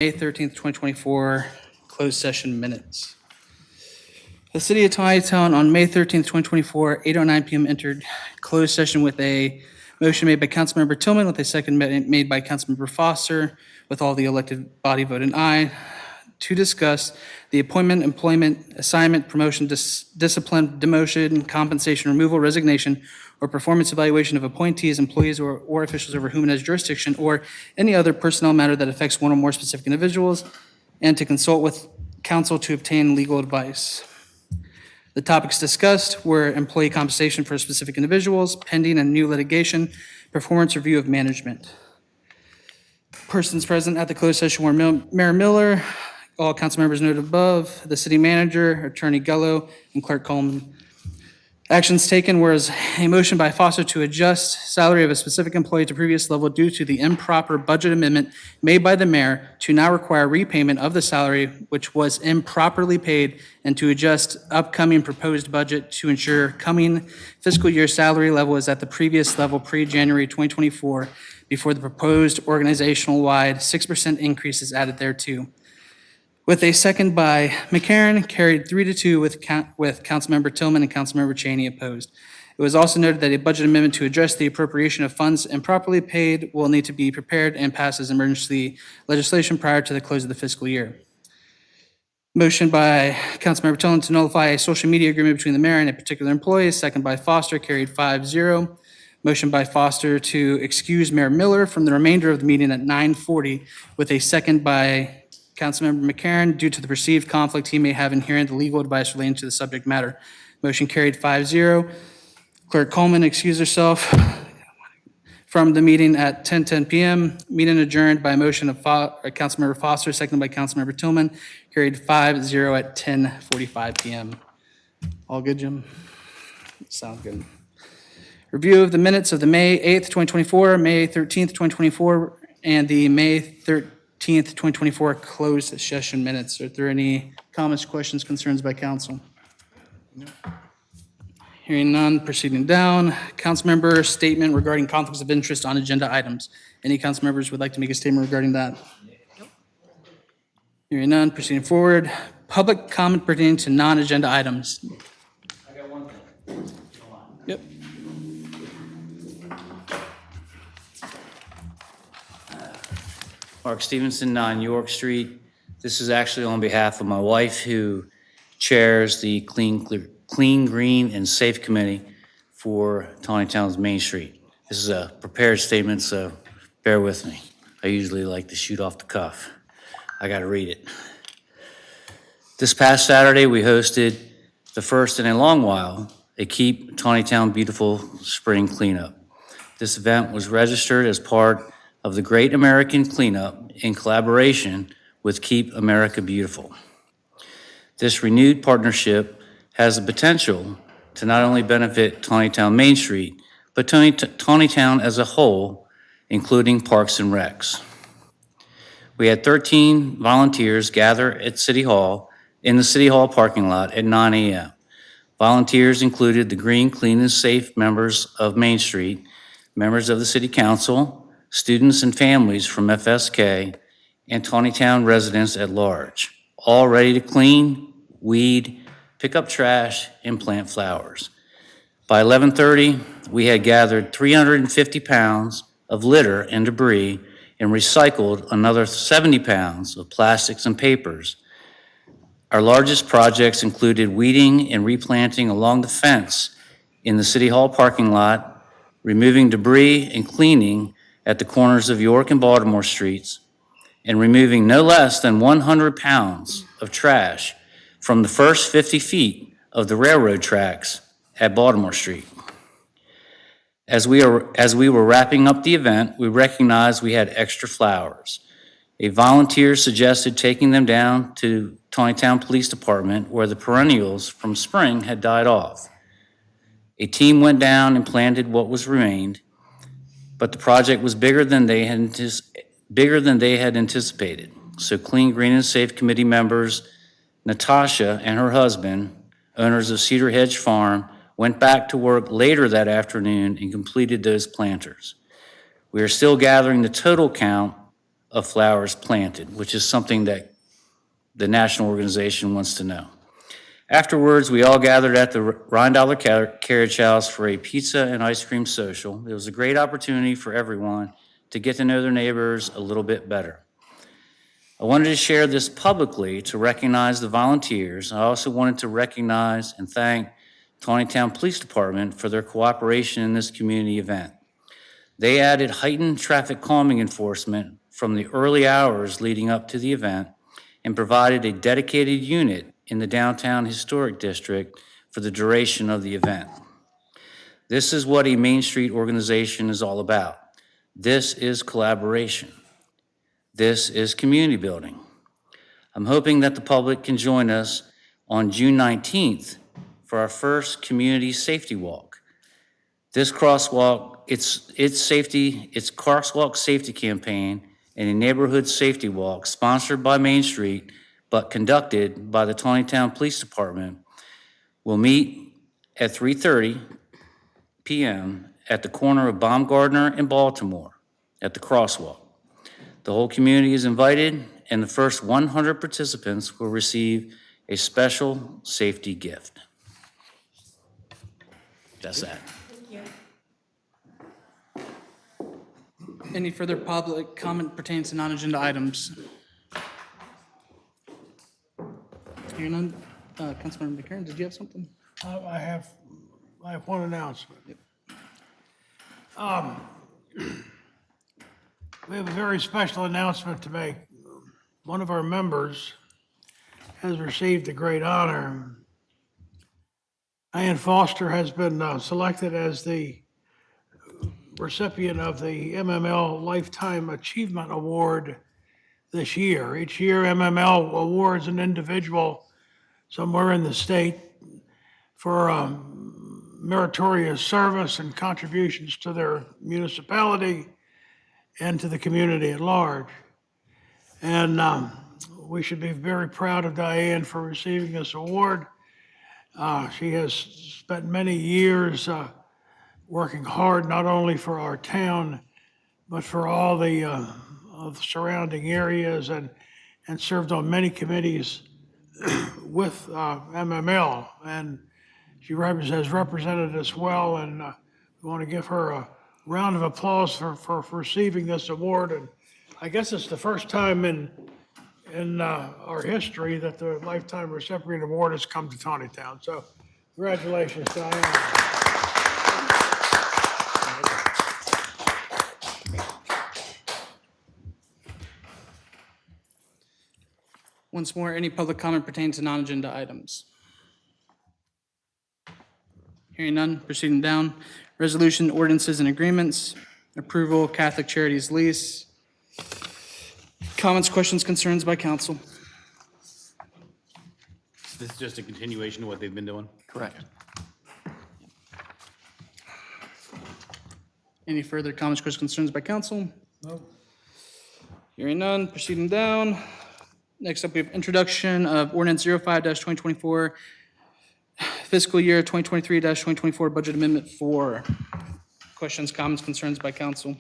May 13th, 2024, closed session minutes. The City of Taneytown on May 13th, 2024, 8:09 p.m. entered closed session with a motion made by Councilmember Tillman with a second made by Councilmember Foster, with all the elected body voting aye, to discuss the appointment, employment, assignment, promotion, discipline, demotion, compensation, removal, resignation, or performance evaluation of appointees, employees, or officials over whom it has jurisdiction, or any other personnel matter that affects one or more specific individuals, and to consult with counsel to obtain legal advice. The topics discussed were employee compensation for specific individuals, pending and new litigation, performance review of management. Persons present at the closed session were Mayor Miller, all council members noted above, the city manager, Attorney Gullo, and Clerk Coleman. Actions taken was a motion by Foster to adjust salary of a specific employee to previous level due to the improper budget amendment made by the mayor to now require repayment of the salary which was improperly paid, and to adjust upcoming proposed budget to ensure coming fiscal year salary level is at the previous level pre-January 2024 before the proposed organizational-wide 6% increase is added thereto. With a second by McCarron, carried 3-2 with Councilmember Tillman and Councilmember Cheney opposed. It was also noted that a budget amendment to address the appropriation of funds improperly paid will need to be prepared and passed as emergency legislation prior to the close of the fiscal year. Motion by Councilmember Tillman to nullify a social media agreement between the mayor and a particular employee, second by Foster, carried 5-0. Motion by Foster to excuse Mayor Miller from the remainder of the meeting at 9:40, with a second by Councilmember McCarron due to the perceived conflict he may have in hearing the legal advice relating to the subject matter. Motion carried 5-0. Clerk Coleman excused herself from the meeting at 10:10 p.m. Meeting adjourned by motion of Councilmember Foster, seconded by Councilmember Tillman, carried 5-0 at 10:45 p.m. All good, Jim? Sounds good. Review of the minutes of the May 8th, 2024, May 13th, 2024, and the May 13th, 2024 closed session minutes. Are there any comments, questions, concerns by council? No. Hearing none, proceeding down. Council member statement regarding conflicts of interest on agenda items. Any council members would like to make a statement regarding that? Nope. Hearing none, proceeding forward. Public comment pertaining to non-agenda items. I got one thing. Yep. Mark Stevenson, 9 York Street. This is actually on behalf of my wife, who chairs the Clean, Green, and Safe Committee for Taneytown's Main Street. This is a prepared statement, so bear with me. I usually like to shoot off the cuff. I got to read it. This past Saturday, we hosted the first in a long while, a Keep Taneytown Beautiful Spring Cleanup. This event was registered as part of the Great American Cleanup in collaboration with Keep America Beautiful. This renewed partnership has the potential to not only benefit Taneytown Main Street, but Taneytown as a whole, including Parks and Recs. We had 13 volunteers gather at City Hall in the City Hall parking lot at 9 a.m. Volunteers included the Green, Clean, and Safe members of Main Street, members of the City Council, students and families from FSK, and Taneytown residents at large, all ready to clean, weed, pick up trash, and plant flowers. By 11:30, we had gathered 350 pounds of litter and debris and recycled another 70 pounds of plastics and papers. Our largest projects included weeding and replanting along the fence in the City Hall parking lot, removing debris and cleaning at the corners of York and Baltimore streets, and removing no less than 100 pounds of trash from the first 50 feet of the railroad tracks at Baltimore Street. As we were wrapping up the event, we recognized we had extra flowers. A volunteer suggested taking them down to Taneytown Police Department, where the perennials from spring had died off. A team went down and planted what was remained, but the project was bigger than they had anticipated. So Clean, Green, and Safe Committee members, Natasha and her husband, owners of Cedar Hedge Farm, went back to work later that afternoon and completed those planters. We are still gathering the total count of flowers planted, which is something that the national organization wants to know. Afterwards, we all gathered at the $9 Carriage House for a pizza and ice cream social. It was a great opportunity for everyone to get to know their neighbors a little bit better. I wanted to share this publicly to recognize the volunteers. I also wanted to recognize and thank Taneytown Police Department for their cooperation in this community event. They added heightened traffic calming enforcement from the early hours leading up to the event and provided a dedicated unit in the downtown historic district for the duration of the event. This is what a Main Street organization is all about. This is collaboration. This is community building. I'm hoping that the public can join us on June 19th for our first community safety walk. This crosswalk, it's crosswalk safety campaign and a neighborhood safety walk sponsored by Main Street, but conducted by the Taneytown Police Department, will meet at 3:30 p.m. at the corner of Baumgardner and Baltimore at the crosswalk. The whole community is invited, and the first 100 participants will receive a special safety gift. That's that. Any further public comment pertains to non-agenda items? Hearing none, Councilmember McCarron, did you have something? I have one announcement. We have a very special announcement to make. One of our members has received a great honor. Diane Foster has been selected as the recipient of the MML Lifetime Achievement Award this year. Each year, MML awards an individual somewhere in the state for meritorious service and contributions to their municipality and to the community at large. And we should be very proud of Diane for receiving this award. She has spent many years working hard, not only for our town, but for all the of the surrounding areas, and served on many committees with MML. And she has represented us well, and we want to give her a round of applause for receiving this award. And I guess it's the first time in our history that the Lifetime Recipient Award has come to Taneytown. So congratulations, Diane. Once more, any public comment pertaining to non-agenda items? Hearing none, proceeding down. Resolution, ordinances, and agreements. Approval, Catholic Charities lease. Comments, questions, concerns by council? This is just a continuation of what they've been doing? Correct. Any further comments, questions, concerns by council? No. Hearing none, proceeding down. Next up, we have introduction of ordinance 05-2024, fiscal year 2023-2024 budget amendment 4. Questions, comments, concerns by council?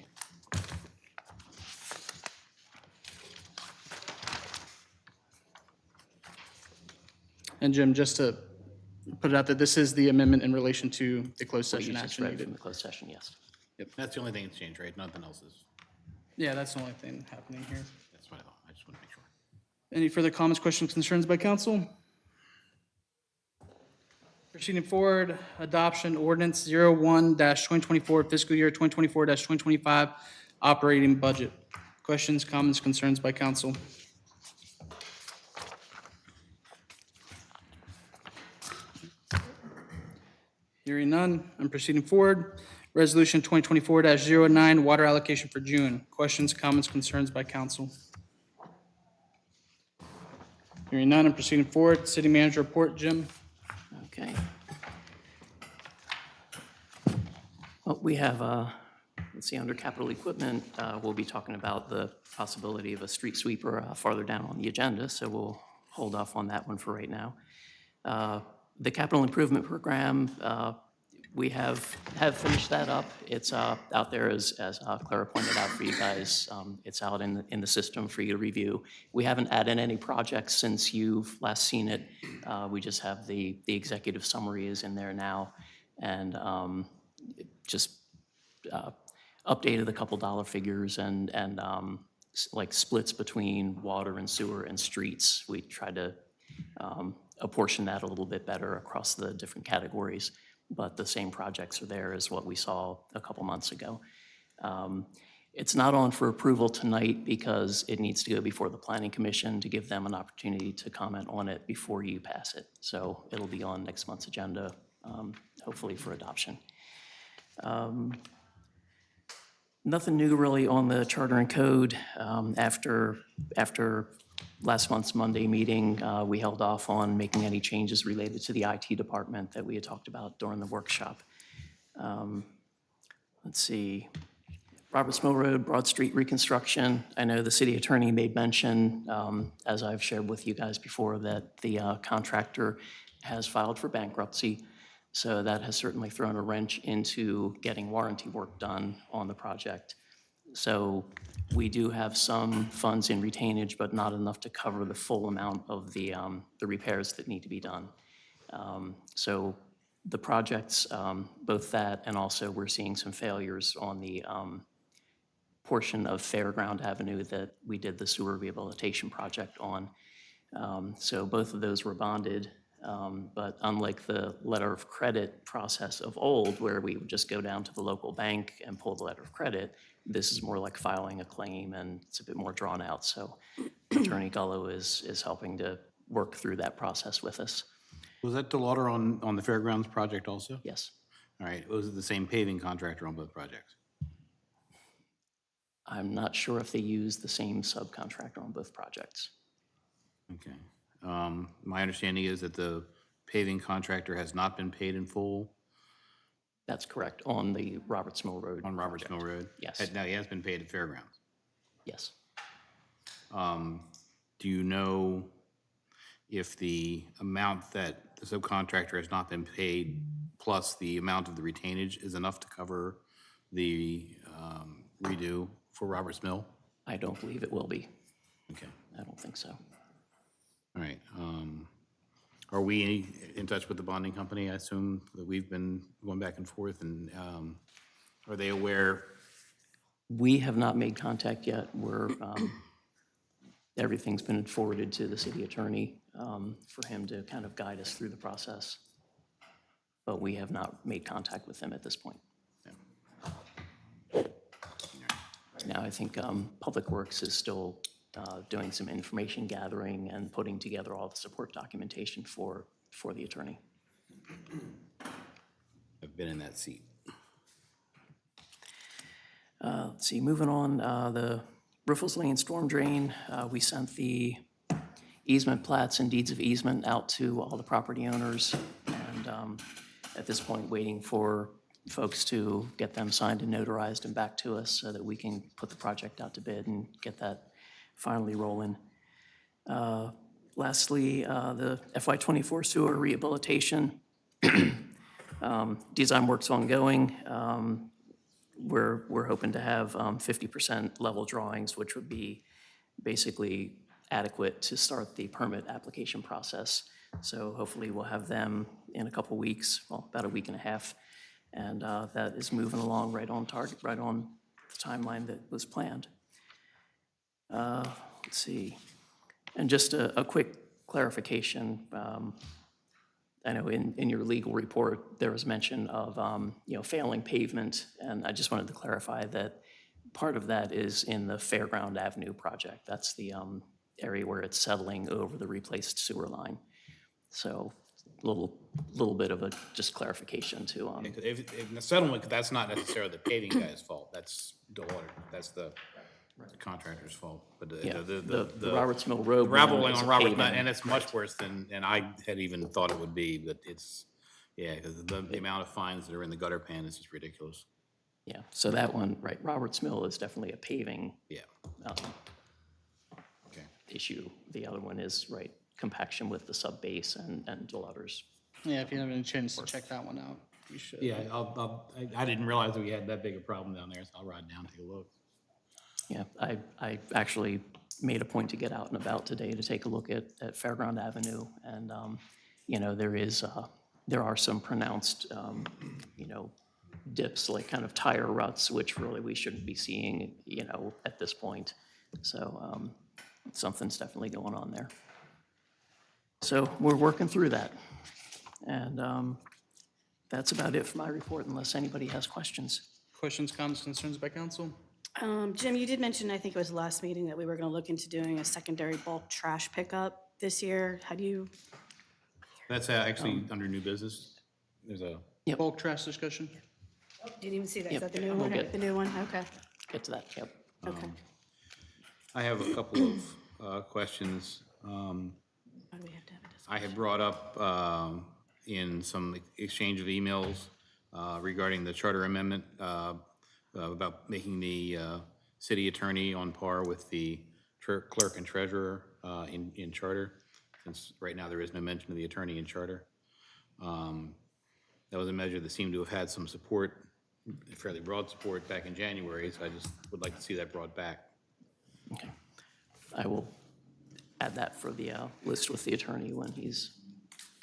And Jim, just to put it out there, this is the amendment in relation to the closed What you session just action read from needed. the closed session, yes. That's the only thing that's changed, right? Nothing else is, Yeah, that's the only thing happening here. that's what I thought. I just want to make sure. Any further comments, questions, concerns by council? Proceeding forward, adoption ordinance 01-2024, fiscal year 2024-2025 operating budget. Questions, comments, concerns by council? Hearing none, I'm proceeding forward. Resolution 2024-09, water allocation for June. Questions, comments, concerns by council? Hearing none, I'm proceeding forward. City manager report, Jim. Okay. Well, we have, let's see, under capital equipment, we'll be talking about the possibility of a street sweeper farther down on the agenda, so we'll hold off on that one for right now. The capital improvement program, We have finished that up. It's out there, as Clara pointed out for you guys. It's out in the system for you to review. We haven't added any projects since you've last seen it. We just have the executive summary is in there now, and just updated a couple dollar figures and like splits between water and sewer and streets. We tried to apportion that a little bit better across the different categories, but the same projects are there as what we saw a couple months ago. It's not on for approval tonight because it needs to go before the Planning Commission to give them an opportunity to comment on it before you pass it. So it'll be on next month's agenda, hopefully for adoption. Nothing new really on the charter and code. After last month's Monday meeting, we held off on making any changes related to the IT department that we had talked about during the workshop. Let's see. Roberts Mill Road, Broad Street reconstruction. I know the city attorney made mention, as I've shared with you guys before, that the contractor has filed for bankruptcy. So that has certainly thrown a wrench into getting warranty work done on the project. So we do have some funds in retainage, but not enough to cover the full amount of the repairs that need to be done. So the projects, both that and also we're seeing some failures on the portion of Fairground Avenue that we did the sewer rehabilitation project on. So both of those were bonded. But unlike the letter of credit process of old, where we would just go down to the local bank and pull the letter of credit, this is more like filing a claim, and it's a bit more drawn out. So Attorney Gullo is helping to work through that process with us. Was that the water on the Fairgrounds project also? Yes. All right, was it the same paving contractor on both projects? I'm not sure if they use the same subcontractor on both projects. Okay. My understanding is that the paving contractor has not been paid in full That's correct, on the Roberts Mill Road. on Roberts Mill Road? Yes. Now, he has been paid at Fairgrounds. Yes. Do you know if the amount that the subcontractor has not been paid plus the amount of the retainage is enough to cover the redo for Roberts Mill? I don't believe it will be. Okay, I don't think so. all right. Are we in touch with the bonding company? I assume that we've been going back and forth, and are they aware? We have not made contact yet. We're, everything's been forwarded to the city attorney for him to kind of guide us through the process. But we have not made contact with them at this point. Now, I think Public Works is still doing some information gathering and putting together all the support documentation for the attorney. I've been in that seat. Let's see, moving on, the Riffles Lane storm drain, we sent the easement plats and deeds of easement out to all the property owners, and at this point, waiting for folks to get them signed and notarized and back to us so that we can put the project out to bid and get that finally rolling. Lastly, the FY24 sewer rehabilitation. Design work's ongoing. We're hoping to have 50% level drawings, which would be basically adequate to start the permit application process. So hopefully we'll have them in a couple weeks, well, about a week and a half. And that is moving along right on target, right on the timeline that was planned. Let's see. And just a quick clarification. I know in your legal report, there was mention of, failing pavement, and I just wanted to clarify that part of that is in the Fairground Avenue project. That's the area where it's settling over the replaced sewer line. So a little bit of a just clarification to, If the settlement, that's not necessarily the paving guy's fault, that's the water, that's the contractor's fault. But the Roberts Mill Road. gravel one laying is on a Robert, pavement. and it's much worse than I had even thought it would be, but it's, yeah, because the amount of fines that are in the gutter pan is just ridiculous. Yeah, so that one, right, Roberts Mill is definitely a paving Yeah. Okay. issue. The other one is, right, compaction with the sub base and Delutters. Yeah, if you have any chance to check that one out. We should. Yeah, I didn't realize that we had that big a problem down there, so I'll ride down and take a look. Yeah, I actually made a point to get out and about today to take a look at Fairground Avenue, and, you know, there are some pronounced, you know, dips, like kind of tire ruts, which really we shouldn't be seeing, you know, at this point. So something's definitely going on there. So we're working through that. And that's about it for my report, unless anybody has questions. Questions, comments, concerns by council? Jim, you did mention, I think it was last meeting, that we were going to look into doing a secondary bulk trash pickup this year. How do you, That's actually under new business. There's a, Yep. Bulk trash discussion? didn't even see that. Is Yep, that the new we'll one? get- The new one? Okay, Get to that, yep. okay. I have a couple of questions. Why do we have to have a discussion? I had brought up in some exchange of emails regarding the charter amendment about making the city attorney on par with the clerk and treasurer in charter, since right now there is no mention of the attorney in charter. That was a measure that seemed to have had some support, fairly broad support back in January, so I just would like to see that brought back. Okay. I will add that for the list with the attorney when he's,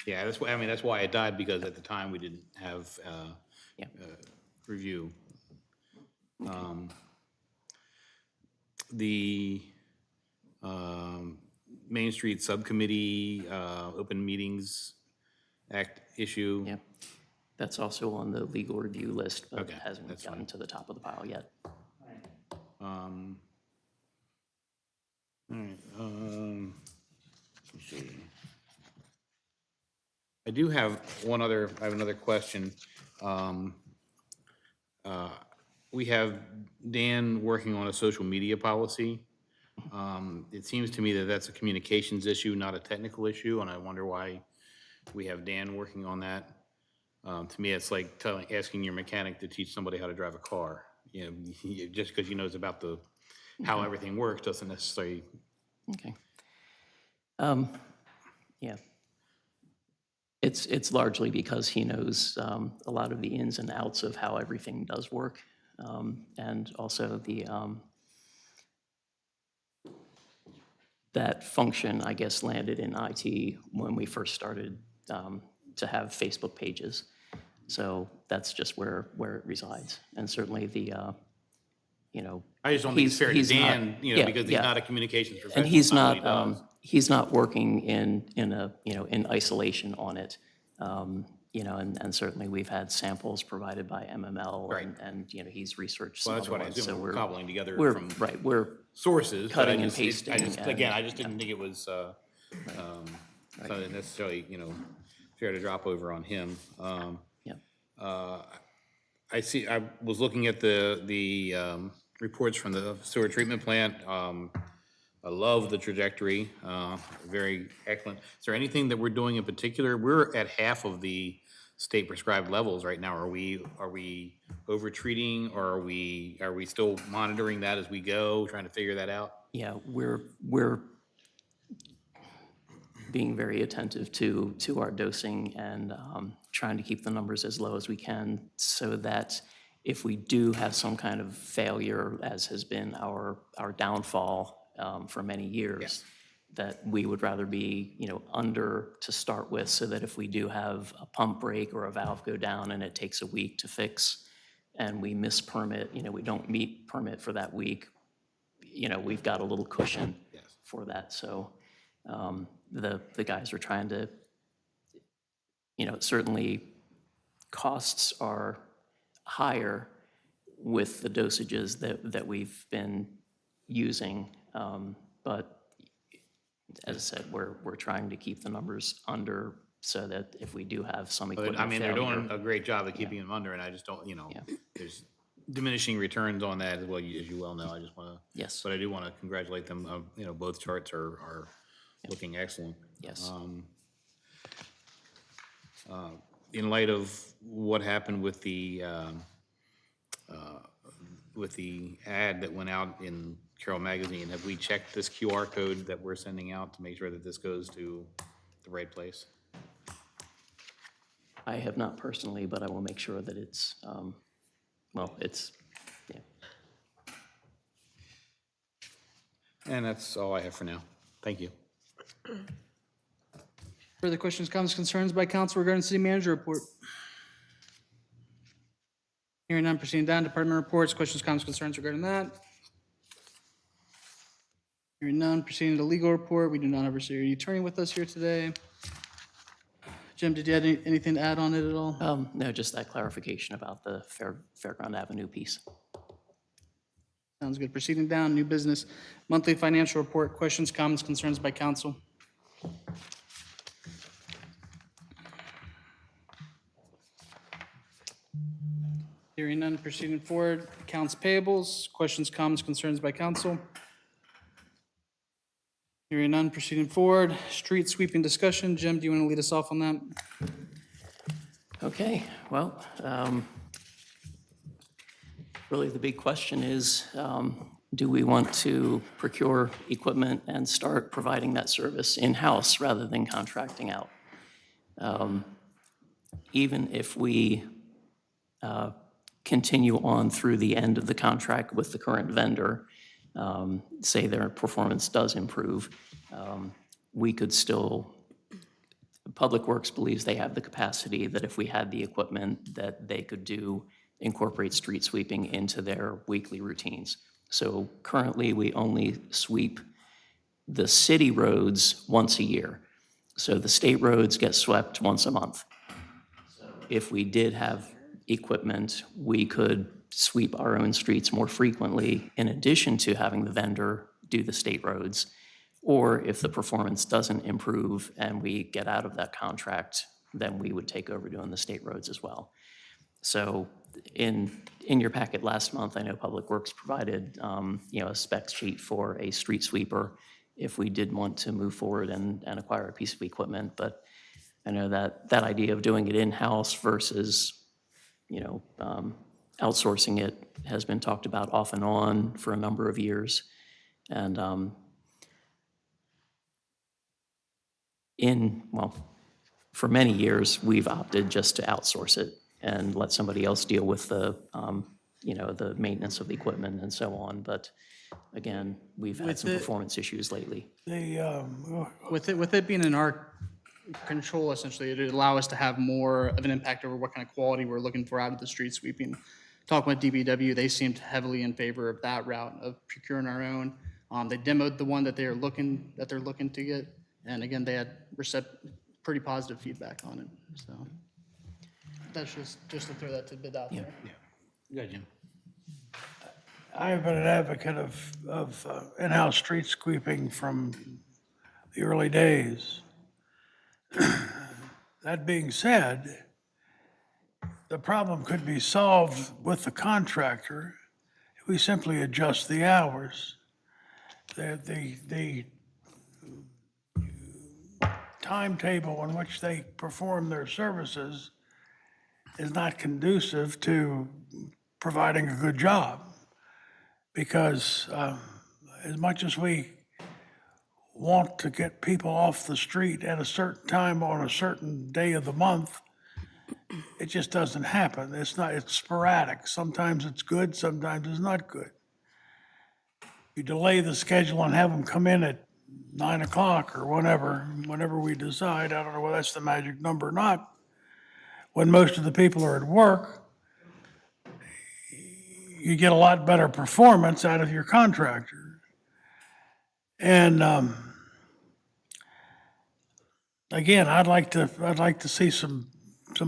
Yeah, that's why, I mean, that's why it died, because at the time we didn't have yeah. review. The Main Street Subcommittee Open Meetings Act issue. Yeah, that's also on the legal review list, but Okay, hasn't that's gotten fine. to the top of the pile yet. All right, let's see. I do have I have another question. We have Dan working on a social media policy. It seems to me that that's a communications issue, not a technical issue, and I wonder why we have Dan working on that. To me, it's like asking your mechanic to teach somebody how to drive a car. You know, just because he knows about how everything works doesn't necessarily. Okay. Yeah. It's largely because he knows a lot of the ins and outs of how everything does work. And also that function, I guess, landed in IT when we first started to have Facebook pages. So that's just where it resides. And certainly the, you know. I just don't think it's fair to he's not- Dan, you know, yeah, because he's yeah. not a communications professional. And he's It's what not, he does. he's not working in a, you know, in isolation on it. You know, and certainly we've had samples provided by MML. Right. And, you know, he's researched some Well, that's other what I ones. So assume, we're we're cobbling together We're, from right, we're, sources. but cutting I and just- pasting Again, and- I just didn't think it was something necessarily, you know, fair to drop over on him. yeah, I was looking at the reports from the sewer treatment plant. I love the trajectory, very excellent. Is there anything that we're doing in particular? We're at half of the state prescribed levels right now. Are we over treating, or are we still monitoring that as we go, trying to figure that out? yeah, we're being very attentive to our dosing and trying to keep the numbers as low as we can, so that if we do have some kind of failure, as has been our downfall for many years, that we would rather be, you know, under to start with, so that if we do have a pump break or a valve go down and it takes a week to fix, and we miss permit, you know, we don't meet permit for that week, you know, we've got a little cushion for that. So the guys are trying to, you know, certainly costs are higher with the dosages that we've been using. But as I said, we're trying to keep the numbers under, so that if we do have some But, equipment I mean, they're failure. doing a great job of keeping them under, and I just don't, you know, there's diminishing returns on that as well, as you well know. I just want to. Yes. But I do want to congratulate them. You know, both charts are looking excellent. Yes. In light of what happened with the ad that went out in Carroll Magazine, have we checked this QR code that we're sending out to make sure that this goes to the right place? I have not personally, but I will make sure that it's, well, it's, yeah. And that's all I have for now. Thank you. Further questions, comments, concerns by council regarding city manager report? Hearing none, proceeding down, department reports, questions, comments, concerns regarding that? Hearing none, proceeding to legal report, we do not have our city attorney with us here today. Jim, did you have anything to add on it at all? No, just that clarification about the Fairground Avenue piece. Sounds good. Proceeding down, new business, monthly financial report, questions, comments, concerns by council? Hearing none, proceeding forward, accounts payables, questions, comments, concerns by council? Hearing none, proceeding forward, street sweeping discussion. Jim, do you want to lead us off on that? Okay, well, really the big question is, do we want to procure equipment and start providing that service in-house rather than contracting out? Even if we continue on through the end of the contract with the current vendor, say their performance does improve, we could still, Public Works believes they have the capacity that if we had the equipment, that they could incorporate street sweeping into their weekly routines. So currently, we only sweep the city roads once a year. So the state roads get swept once a month. If we did have equipment, we could sweep our own streets more frequently in addition to having the vendor do the state roads. Or if the performance doesn't improve and we get out of that contract, then we would take over doing the state roads as well. So in your packet last month, I know Public Works provided a spec sheet for a street sweeper if we did want to move forward and acquire a piece of equipment. But I know that idea of doing it in-house versus outsourcing it has been talked about off and on for a number of years. And for many years, we've opted just to outsource it and let somebody else deal with the maintenance of the equipment and so on. But again, we've had some performance issues lately. With it being in our control, essentially, it'd allow us to have more of an impact over what kind of quality we're looking for out of the street sweeping. Talking with DBW, they seemed heavily in favor of that route of procuring our own. They demoed the one that they're looking to get, and again, they had pretty positive feedback on it. So that's just to throw that tidbit out there. Go ahead, Jim. I have been an advocate of in-house street sweeping from the early days. That being said, the problem could be solved with the contractor if we simply adjust the hours. The timetable in which they perform their services is not conducive to providing a good job. Because as much as we want to get people off the street at a certain time on a certain day of the month, it just doesn't happen. It's sporadic. Sometimes it's good, sometimes it's not good. You delay the schedule and have them come in at 9 o'clock or whenever we decide. I don't know whether that's the magic number or not. When most of the people are at work, you get a lot better performance out of your contractor. And again, I'd like to see some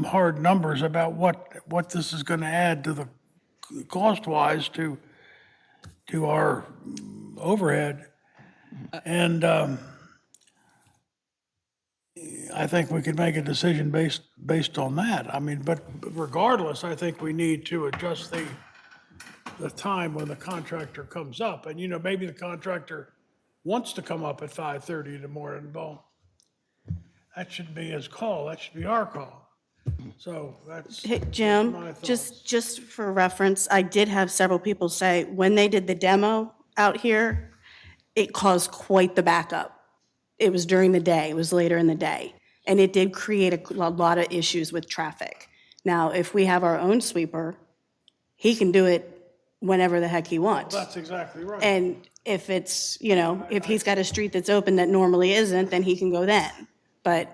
hard numbers about what this is going to add to the cost-wise to our overhead. And I think we could make a decision based on that. I mean, but regardless, I think we need to adjust the time when the contractor comes up. And, maybe the contractor wants to come up at 5:30 in the morning. Well, that shouldn't be his call. That should be our call. So that's Hey, my Jim, thoughts. just for reference, I did have several people say, when they did the demo out here, it caused quite the backup. It was during the day, it was later in the day. And it did create a lot of issues with traffic. Now, if we have our own sweeper, he can do it whenever the heck he wants. That's exactly right. And if it's, you know, if he's got a street that's open that normally isn't, then he can go then. But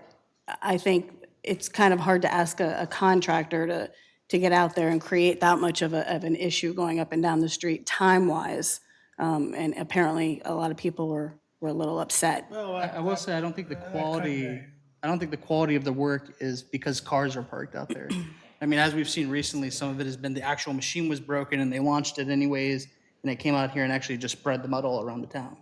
I think it's kind of hard to ask a contractor to get out there and create that much of an issue going up and down the street time-wise. And apparently, a lot of people were a little upset. Well, I will say, I don't think the quality of the work is because cars are parked out there. I mean, as we've seen recently, some of it has been the actual machine was broken and they launched it anyways, and it came out here and actually just spread the mud all around the town.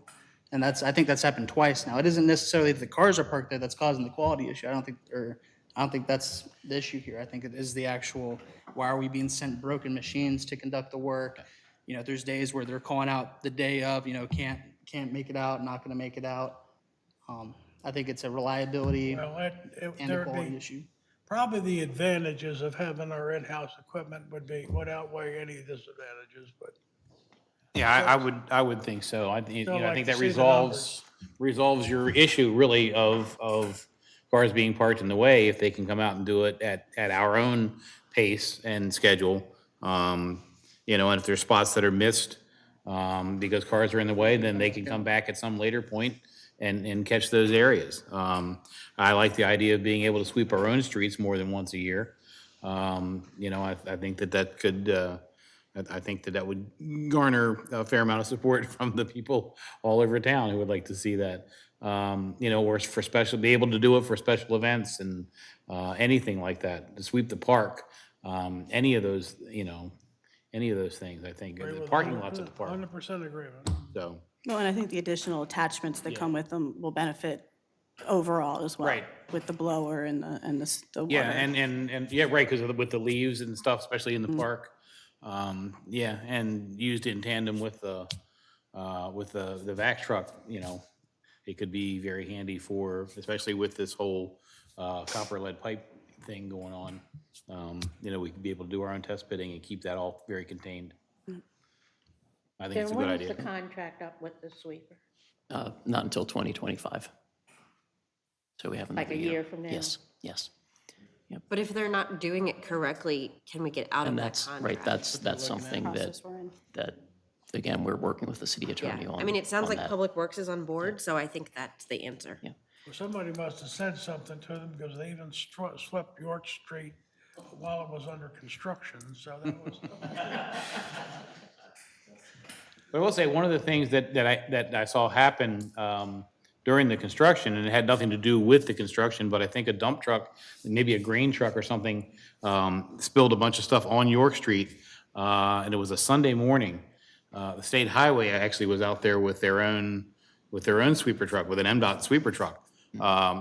And I think that's happened twice now. It isn't necessarily that the cars are parked there that's causing the quality issue. I don't think that's the issue here. I think it is the actual, why are we being sent broken machines to conduct the work? You know, there's days where they're calling out the day of, you know, can't make it out, not gonna make it out. I think it's a reliability well, Mm-hmm. and a there'd quality be, issue. probably the advantages of having our in-house equipment would outweigh any disadvantages, but Yeah, I would think so. I think, Still I like think to that see the resolves your issue really of cars being parked in the way if they can come out and do it at our own pace and schedule. You know, and if there's spots that are missed, because cars are in the way, then they can come back at some later point and catch those areas. I like the idea of being able to sweep our own streets more than once a year. You know, I think that could, I think that would garner a fair amount of support from the people all over town who would like to see that. You know, or for special, be able to do it for special events and anything like that, to sweep the park, any of those, you know, any of those things, I think, the parking lots at the park, 100% agreement. so. Well, and I think the additional attachments that come with them will benefit overall as well. Right. With the blower and the water. Yeah, and yeah, right, because with the leaves and stuff, especially in the park. Yeah, and used in tandem with the vac truck, you know, it could be very handy for, especially with this whole copper lead pipe thing going on. You know, we could be able to do our own test pitting and keep that all very contained. I think it's a Then good when is idea. the contract up with the sweeper? Not until 2025. So we have another Like a year from now? Yes, yes. But if they're not doing it correctly, can we get out of And that that's, contract? right, that's something Process we're in. that, again, we're working with the city attorney Yeah, on. I mean, it sounds on like that. Public Works is on board, so I think that's the answer. Yeah. Well, somebody must have said something to them because they even swept York Street while it was under construction, so that was. But I will say, one of the things that I saw happen during the construction, and it had nothing to do with the construction, but I think a dump truck, maybe a grain truck or something, spilled a bunch of stuff on York Street, and it was a Sunday morning. The state highway actually was out there with their own sweeper truck, with an MDOT sweeper truck,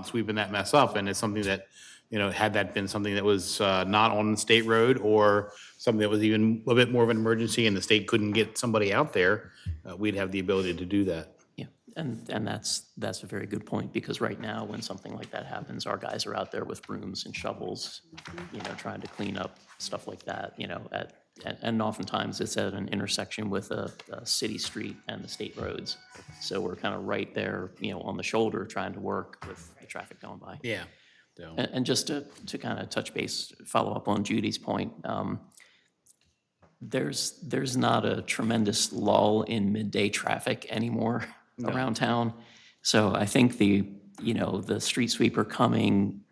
sweeping that mess up, and it's something that, you know, had that been something that was not on the state road or something that was even a bit more of an emergency and the state couldn't get somebody out there, we'd have the ability to do that. Yeah, and that's a very good point, because right now, when something like that happens, our guys are out there with brooms and shovels, you know, trying to clean up stuff like that, you know, and oftentimes it's at an intersection with a city street and the state roads. So we're kind of right there, you know, on the shoulder, trying to work with the traffic going by. Yeah. So, And just to kind of touch base, follow up on Judy's point, there's not a tremendous lull in midday traffic anymore around town. So I think the street sweeper coming,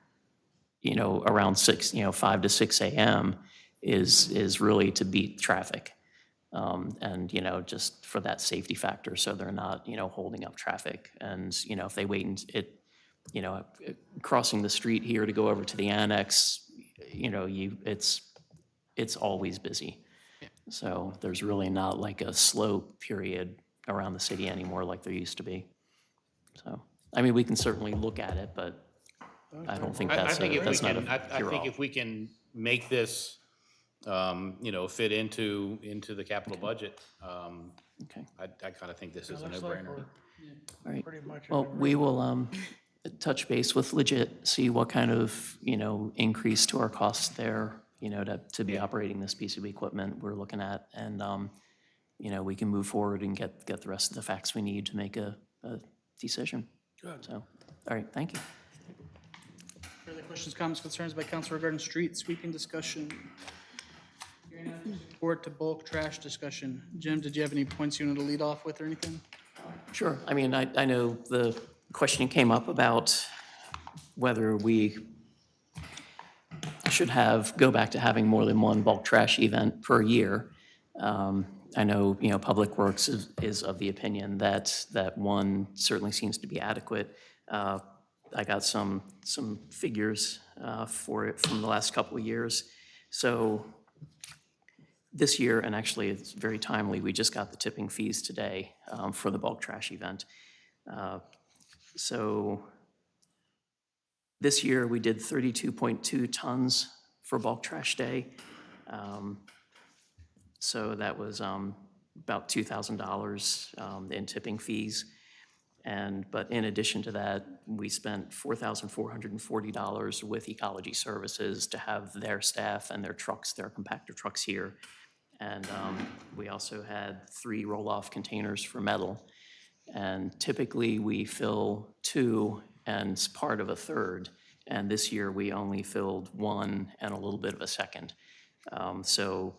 you know, around 5 to 6 a.m. is really to beat traffic. And, you know, just for that safety factor, so they're not, you know, holding up traffic. And, you know, if they wait and you know, crossing the street here to go over to the annex, you know, it's always busy. So there's really not like a slow period around the city anymore like there used to be. So, I mean, we can certainly look at it, but I don't think I that's think if we that's not can, a I cure-all. think if we can make this, you know, fit into the capital budget, Okay, I kind of think this is a Looks like no-brainer. we're all right. pretty much. Well, we will touch base with Legit, see what kind of, you know, increase to our costs there, you know, to be operating this piece of equipment we're looking at. And, you know, we can move forward and get the rest of the facts we need to make a decision. Good. So, all right, thank you. Questions, comments, concerns by council regarding street sweeping discussion? Hearing none, forward to bulk trash discussion. Jim, did you have any points you wanted to lead off with or anything? Sure. I mean, I know the question came up about whether we should go back to having more than one bulk trash event per year. I know, Public Works is of the opinion that one certainly seems to be adequate. I got some figures for it from the last couple of years. So this year, and actually it's very timely, we just got the tipping fees today for the bulk trash event. So this year, we did 32.2 tons for bulk trash day. So that was about $2,000 in tipping fees. But in addition to that, we spent $4,440 with Ecology Services to have their staff and their trucks, their compactor trucks here. And we also had 3 roll-off containers for metal. And typically, we fill 2 and part of a third. And this year, we only filled 1 and a little bit of a second. So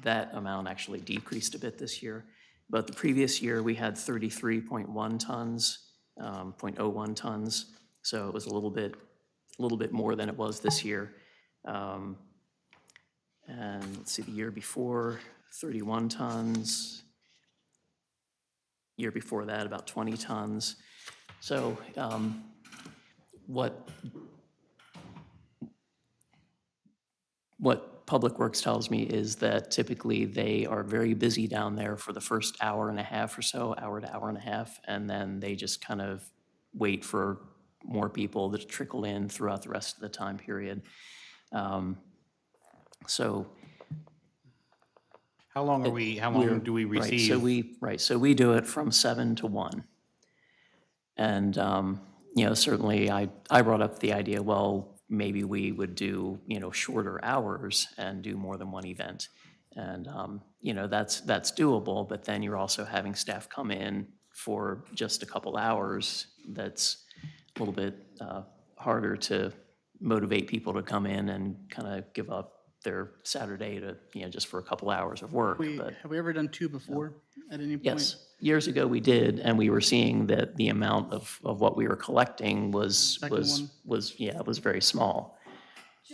that amount actually decreased a bit this year. But the previous year, we had 33.1 tons, 0.01 tons. So it was a little bit more than it was this year. And let's see, the year before, 31 tons. Year before that, about 20 tons. So what Public Works tells me is that typically they are very busy down there for the first hour and a half or so, hour to hour and a half, and then they just kind of wait for more people to trickle in throughout the rest of the time period. So How long do we right, receive? so we do it from 7 to 1. And, certainly I brought up the idea, well, maybe we would do, shorter hours and do more than one event. And, that's doable, but then you're also having staff come in for just a couple hours. That's a little bit harder to motivate people to come in and kind of give up their Saturday to, just for a couple hours of work. But Have we ever done 2 before at any point? yes, years ago we did, and we were seeing that the amount of what we were collecting was very small.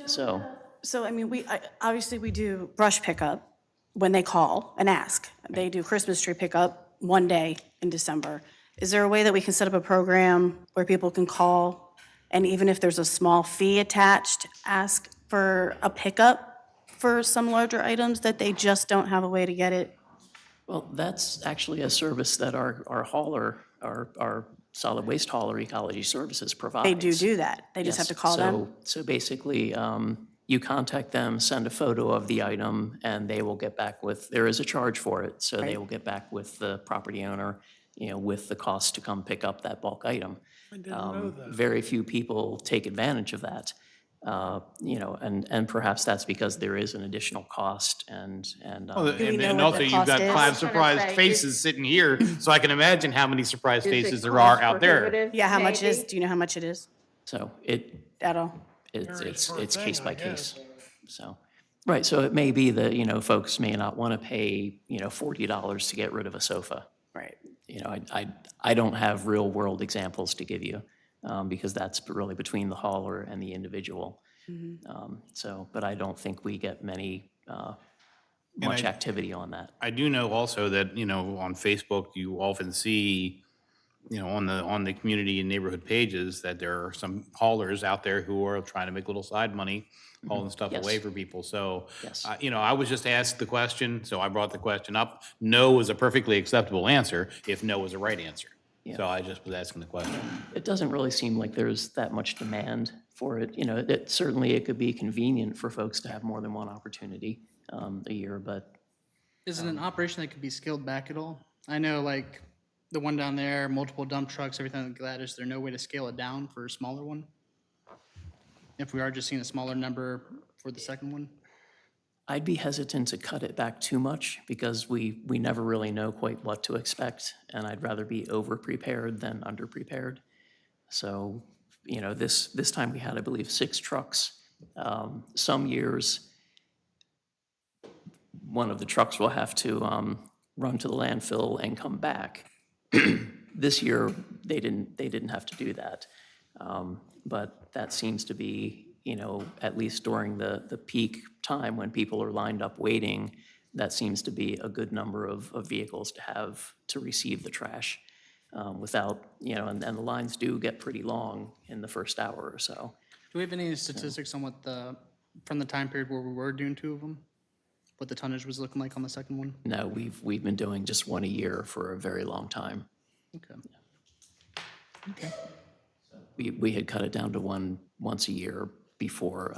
So, So, I mean, obviously, we do brush pickup when they call and ask. They do Christmas tree pickup one day in December. Is there a way that we can set up a program where people can call, and even if there's a small fee attached, ask for a pickup for some larger items that they just don't have a way to get it? well, that's actually a service that our hauler, our solid waste hauler, Ecology Services provides. They do that. They just have to call them? So basically, you contact them, send a photo of the item, and they will get back there is a charge for it, so they will get back with the property owner, with the cost to come pick up that bulk item. I didn't know that. Very few people take advantage of that, and perhaps that's because there is an additional cost and. we know And what also the you've cost got is? 5 I was gonna surprised say, faces sitting here, so I can imagine how many surprised Is it faces there are cost out there. prohibitive, Yeah, how much maybe? do you know how much it is So at all? it's for a thing, case by I case. guess. So, right, so it may be that, folks may not want to pay, $40 to get rid of a sofa. Right. I don't have real world examples to give you, because that's really between the hauler and the individual. But I don't think we get much activity on that. I do know also that, on Facebook, you often see, on the community and neighborhood pages, that there are some haulers out there who are trying to make a little side money, hauling stuff Yes. away for people. So, Yes. I was just asked the question, so I brought the question up. No is a perfectly acceptable answer if no is a right answer. So I just was asking the question. It doesn't really seem like there's that much demand for it. It could be convenient for folks to have more than one opportunity a year, but Is it an operation that could be scaled back at all? I know, like, the one down there, multiple dump trucks, everything like that. Is there no way to scale it down for a smaller one? If we are just seeing a smaller number for the second one? I'd be hesitant to cut it back too much because we never really know quite what to expect, and I'd rather be over-prepared than under-prepared. So you know, this time we had, I believe, 6 trucks. Some years, one of the trucks will have to run to the landfill and come back. This year, they didn't have to do that. But that seems to be, you know, at least during the peak time when people are lined up waiting, that seems to be a good number of vehicles to have to receive the trash without, you know, and the lines do get pretty long in the first hour or so. Do we have any statistics on what from the time period where we were doing 2 of them? What the tonnage was looking like on the second one? No, we've been doing just one a year for a very long time. Okay. We had cut it down to once a year before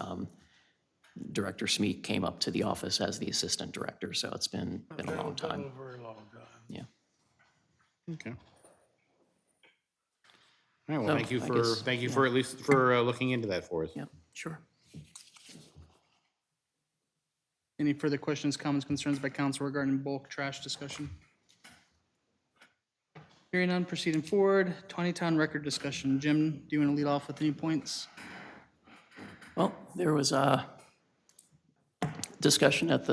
Director Smeek came up to the office as the assistant director, so it's been a long time. A very long time. Yeah. Okay. All right, well, So, thank you I for, guess, thank you for at least for looking into that for us. Yeah, sure. Any further questions, comments, concerns by council regarding bulk trash discussion? Hearing none, proceeding forward. Taneytown record discussion. Jim, do you want to lead off with any points? Well, there was a discussion at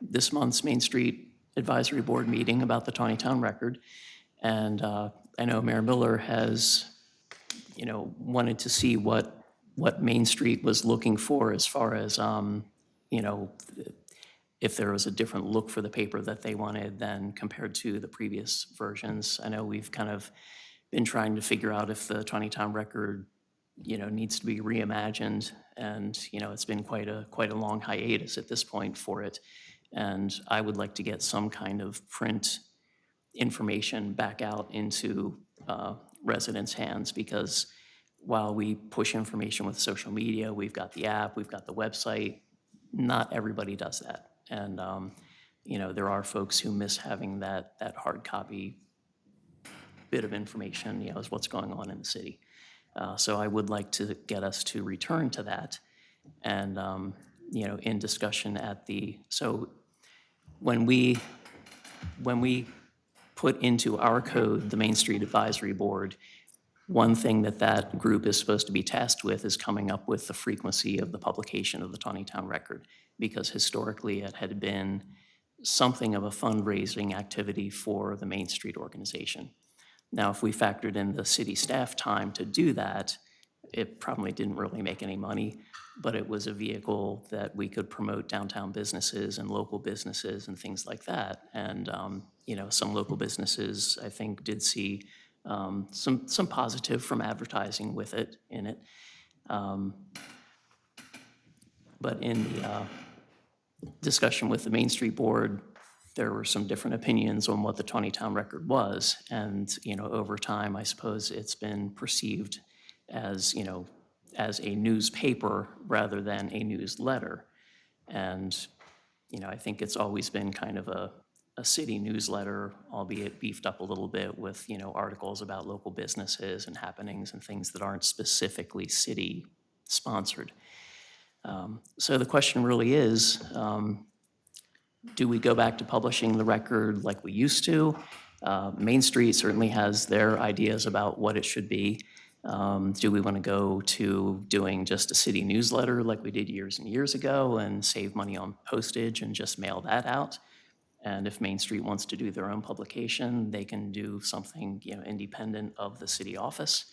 this month's Main Street Advisory Board meeting about the Taneytown record. And I know Mayor Miller has, you know, wanted to see what Main Street was looking for as far as, you know, if there was a different look for the paper that they wanted than compared to the previous versions. I know we've kind of been trying to figure out if the Taneytown record, you know, needs to be reimagined. And, you know, it's been quite a long hiatus at this point for it. And I would like to get some kind of print information back out into residents' hands, because while we push information with social media, we've got the app, we've got the website, not everybody does that. And, you know, there are folks who miss having that hard copy bit of information, you know, is what's going on in the city. So I would like to get us to return to that. And, you know, in discussion so when we put into our code the Main Street Advisory Board, one thing that group is supposed to be tasked with is coming up with the frequency of the publication of the Taneytown record, because historically it had been something of a fundraising activity for the Main Street organization. Now, if we factored in the city staff time to do that, it probably didn't really make any money, but it was a vehicle that we could promote downtown businesses and local businesses and things like that. And, you know, some local businesses, I think, did see some positive from advertising with it in it. But in the discussion with the Main Street Board, there were some different opinions on what the Taneytown record was. And, you know, over time, I suppose it's been perceived as, you know, as a newspaper rather than a newsletter. And, you know, I think it's always been kind of a city newsletter, albeit beefed up a little bit with, you know, articles about local businesses and happenings and things that aren't specifically city sponsored. So the question really is, do we go back to publishing the record like we used to? Main Street certainly has their ideas about what it should be. Do we want to go to doing just a city newsletter like we did years and years ago and save money on postage and just mail that out? And if Main Street wants to do their own publication, they can do something, you know, independent of the city office.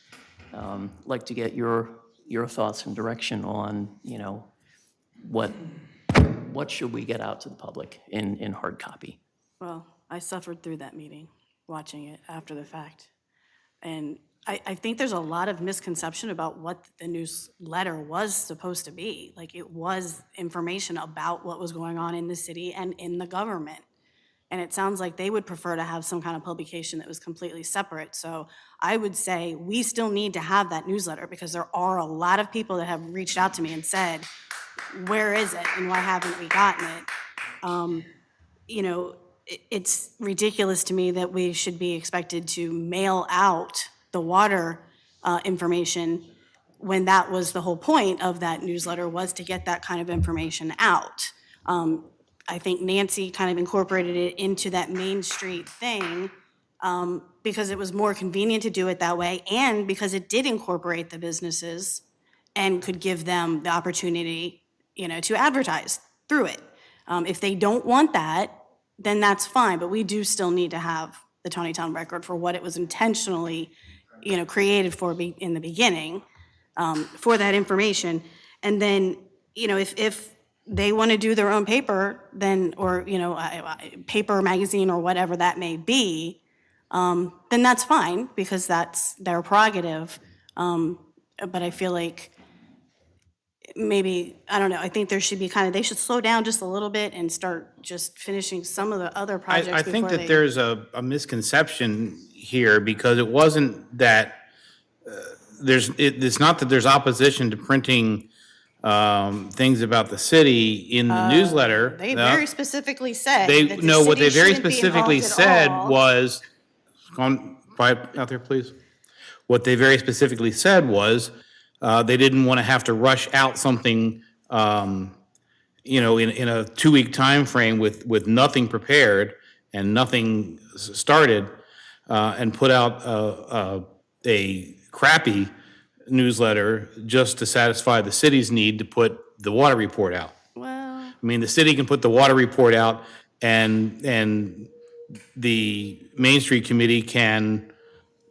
Like to get your thoughts and direction on, you know, what should we get out to the public in hard copy? Well, I suffered through that meeting, watching it after the fact. And I think there's a lot of misconception about what the newsletter was supposed to be. Like, it was information about what was going on in the city and in the government. And it sounds like they would prefer to have some kind of publication that was completely separate. So I would say we still need to have that newsletter, because there are a lot of people that have reached out to me and said, where is it and why haven't we gotten it? You know, it's ridiculous to me that we should be expected to mail out the water information when that was the whole point of that newsletter, was to get that kind of information out. I think Nancy kind of incorporated it into that Main Street thing because it was more convenient to do it that way, and because it did incorporate the businesses and could give them the opportunity, to advertise through it. If they don't want that, then that's fine, but we do still need to have the Taneytown record for what it was intentionally, created for in the beginning, for that information. And then, if they want to do their own paper, then, or, paper, magazine, or whatever that may be, then that's fine, because that's their prerogative. But I feel like maybe, I don't know, I think there should be they should slow down just a little bit and start just finishing some of the other projects I think before that there's a misconception here, because it wasn't that, it's not that there's opposition to printing things about the city in the newsletter. They No. very specifically said They, that the no, what city they very shouldn't be specifically involved at said all. was, go on, quiet out there, please. What they very specifically said was, they didn't want to have to rush out something, in a 2-week time frame with nothing prepared and nothing started, and put out a crappy newsletter just to satisfy the city's need to put the water report out. Well, I mean, the city can put the water report out, and the Main Street Committee can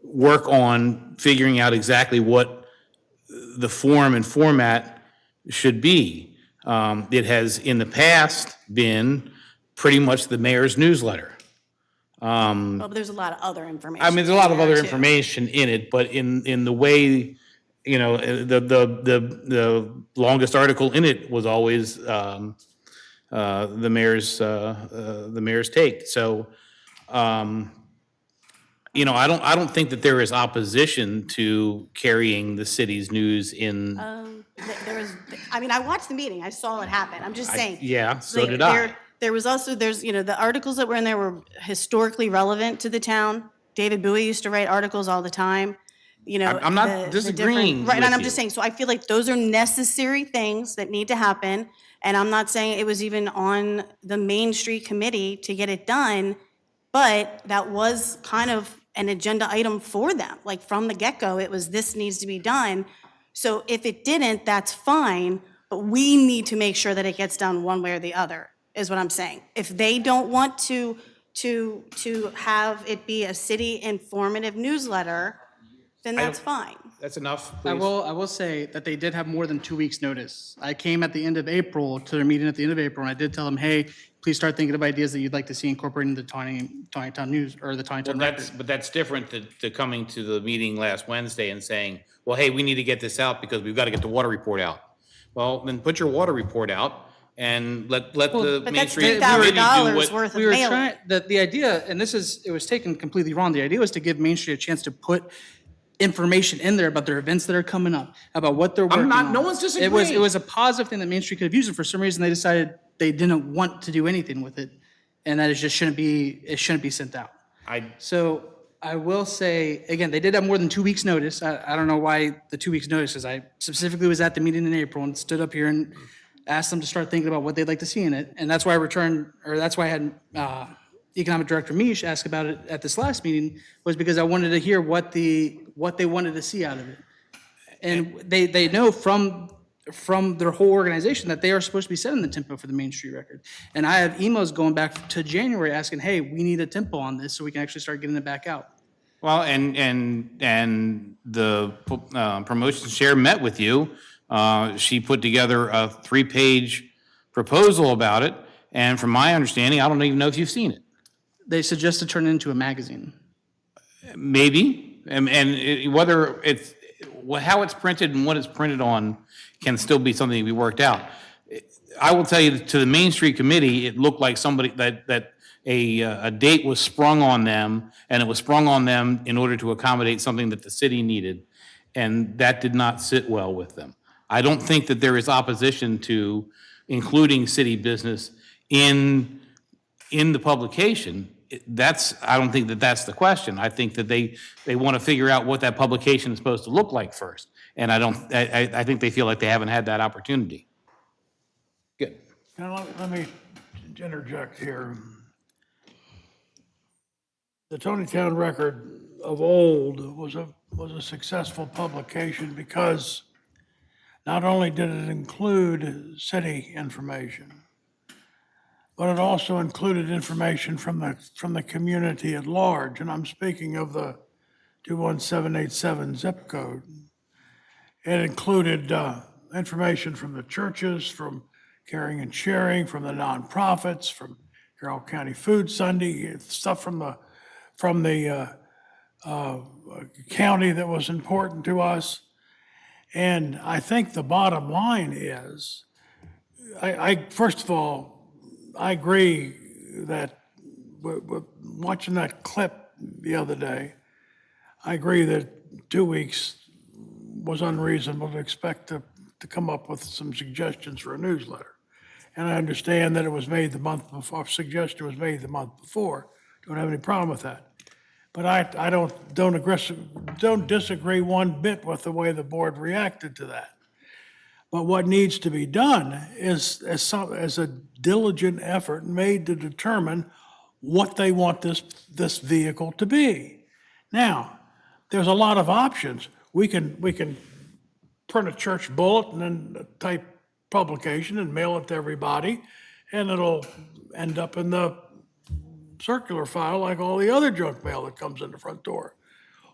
work on figuring out exactly what the form and format should be. It has, in the past, been pretty much the mayor's newsletter. well, but there's a lot of other information. I mean, there's a lot of in there, other too. information in it, but in the way, the longest article in it was always the mayor's take. So, I don't think that there is opposition to carrying the city's news in. There was, I watched the meeting, I saw it happen, I'm just saying. Yeah, so Like, did I. There was also, the articles that were in there were historically relevant to the town. David Bowie used to write articles all the time, I'm not the different- disagreeing Right, and with I'm you. just saying, so I feel like those are necessary things that need to happen. And I'm not saying it was even on the Main Street Committee to get it done, but that was kind of an agenda item for them. Like, from the get-go, it was, this needs to be done. So if it didn't, that's fine, but we need to make sure that it gets done one way or the other, is what I'm saying. If they don't want to have it be a city informative newsletter, then that's fine. That's enough, I please. will say that they did have more than 2 weeks' notice. I came at the end of April to their meeting at the end of April, and I did tell them, hey, please start thinking of ideas that you'd like to see incorporated into the Taneytown News, or the Taneytown Record. But that's different to coming to the meeting last Wednesday and saying, well, hey, we need to get this out because we've got to get the water report out. Well, then put your water report out and let the But Main that's Street Committee do $3,000 what. worth of We were mailing. trying, the idea, and it was taken completely wrong. The idea was to give Main Street a chance to put information in there about their events that are coming up, about what they're working on. no one's It was disagreeing. a positive thing that Main Street could have used, and for some reason they decided they didn't want to do anything with it, and that it just shouldn't be sent out. So I will say, again, they did have more than 2 weeks' notice. I don't know why the 2 weeks' notice, because I specifically was at the meeting in April and stood up here and asked them to start thinking about what they'd like to see in it. And that's why I had Economic Director Mish ask about it at this last meeting, was because I wanted to hear what they wanted to see out of it. And they know from their whole organization that they are supposed to be setting the tempo for the Main Street Record. And I have emails going back to January asking, hey, we need a tempo on this so we can actually start getting it back out. Well, and the promotions chair met with you. She put together a 3-page proposal about it. And from my understanding, I don't even know if you've seen it. They suggest to turn it into a magazine. Maybe, and whether it's, how it's printed and what it's printed on can still be something to be worked out. I will tell you, to the Main Street Committee, it looked like somebody, that a date was sprung on them, and it was sprung on them in order to accommodate something that the city needed, and that did not sit well with them. I don't think that there is opposition to including city business in the publication. I don't think that that's the question. I think that they want to figure out what that publication is supposed to look like first. And I think they feel like they haven't had that opportunity. Good. Now, let me interject here. the Taneytown Record of old was a successful publication because not only did it include city information, but it also included information from the community at large. And I'm speaking of the 21787 zip code. It included information from the churches, from Caring and Sharing, from the nonprofits, from Carroll County Food Sunday, stuff from the county that was important to us. And I think the bottom line is, first of all, I agree that with watching that clip the other day, I agree that 2 weeks was unreasonable to expect to come up with some suggestions for a newsletter. And I understand that it was made the month before, suggestion was made the month before. Don't have any problem with that. But I don't disagree one bit with the way the board reacted to that. But what needs to be done is a diligent effort made to determine what they want this vehicle to be. Now, there's a lot of options. We can print a church bulletin and type publication and mail it to everybody, and it'll end up in the circular file like all the other junk mail that comes in the front door.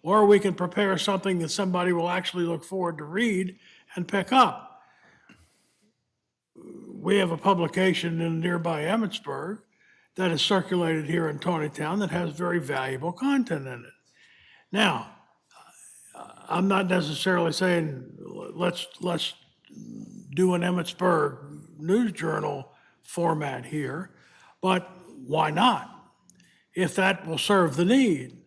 Or we can prepare something that somebody will actually look forward to read and pick up. We have a publication in nearby Emmitsburg that is circulated here in Taneytown that has very valuable content in it. Now, I'm not necessarily saying let's do an Emmitsburg News Journal format here, but why not? If that will serve the need.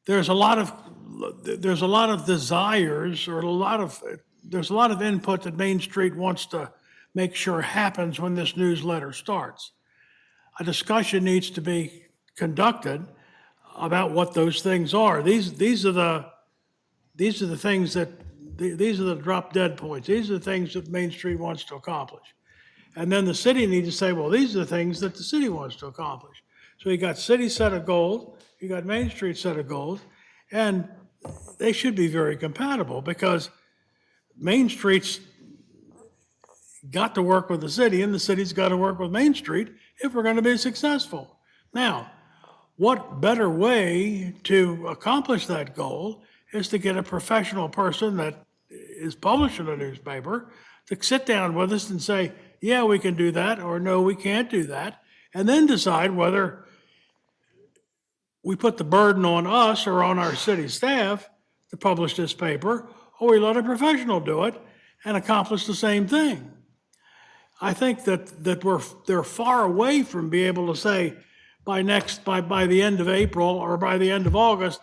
There's a lot of desires or there's a lot of input that Main Street wants to make sure happens when this newsletter starts. A discussion needs to be conducted about what those things are. These are the things that, these are the drop dead points. These are the things that Main Street wants to accomplish. And then the city needs to say, well, these are the things that the city wants to accomplish. So you got city set of goals, you got Main Street set of goals, and they should be very compatible because Main Street's got to work with the city and the city's got to work with Main Street if we're going to be successful. Now, what better way to accomplish that goal is to get a professional person that is publishing a newspaper to sit down with us and say, yeah, we can do that, or no, we can't do that, and then decide whether we put the burden on us or on our city staff to publish this paper, or we let a professional do it and accomplish the same thing. I think that they're far away from being able to say by the end of April or by the end of August,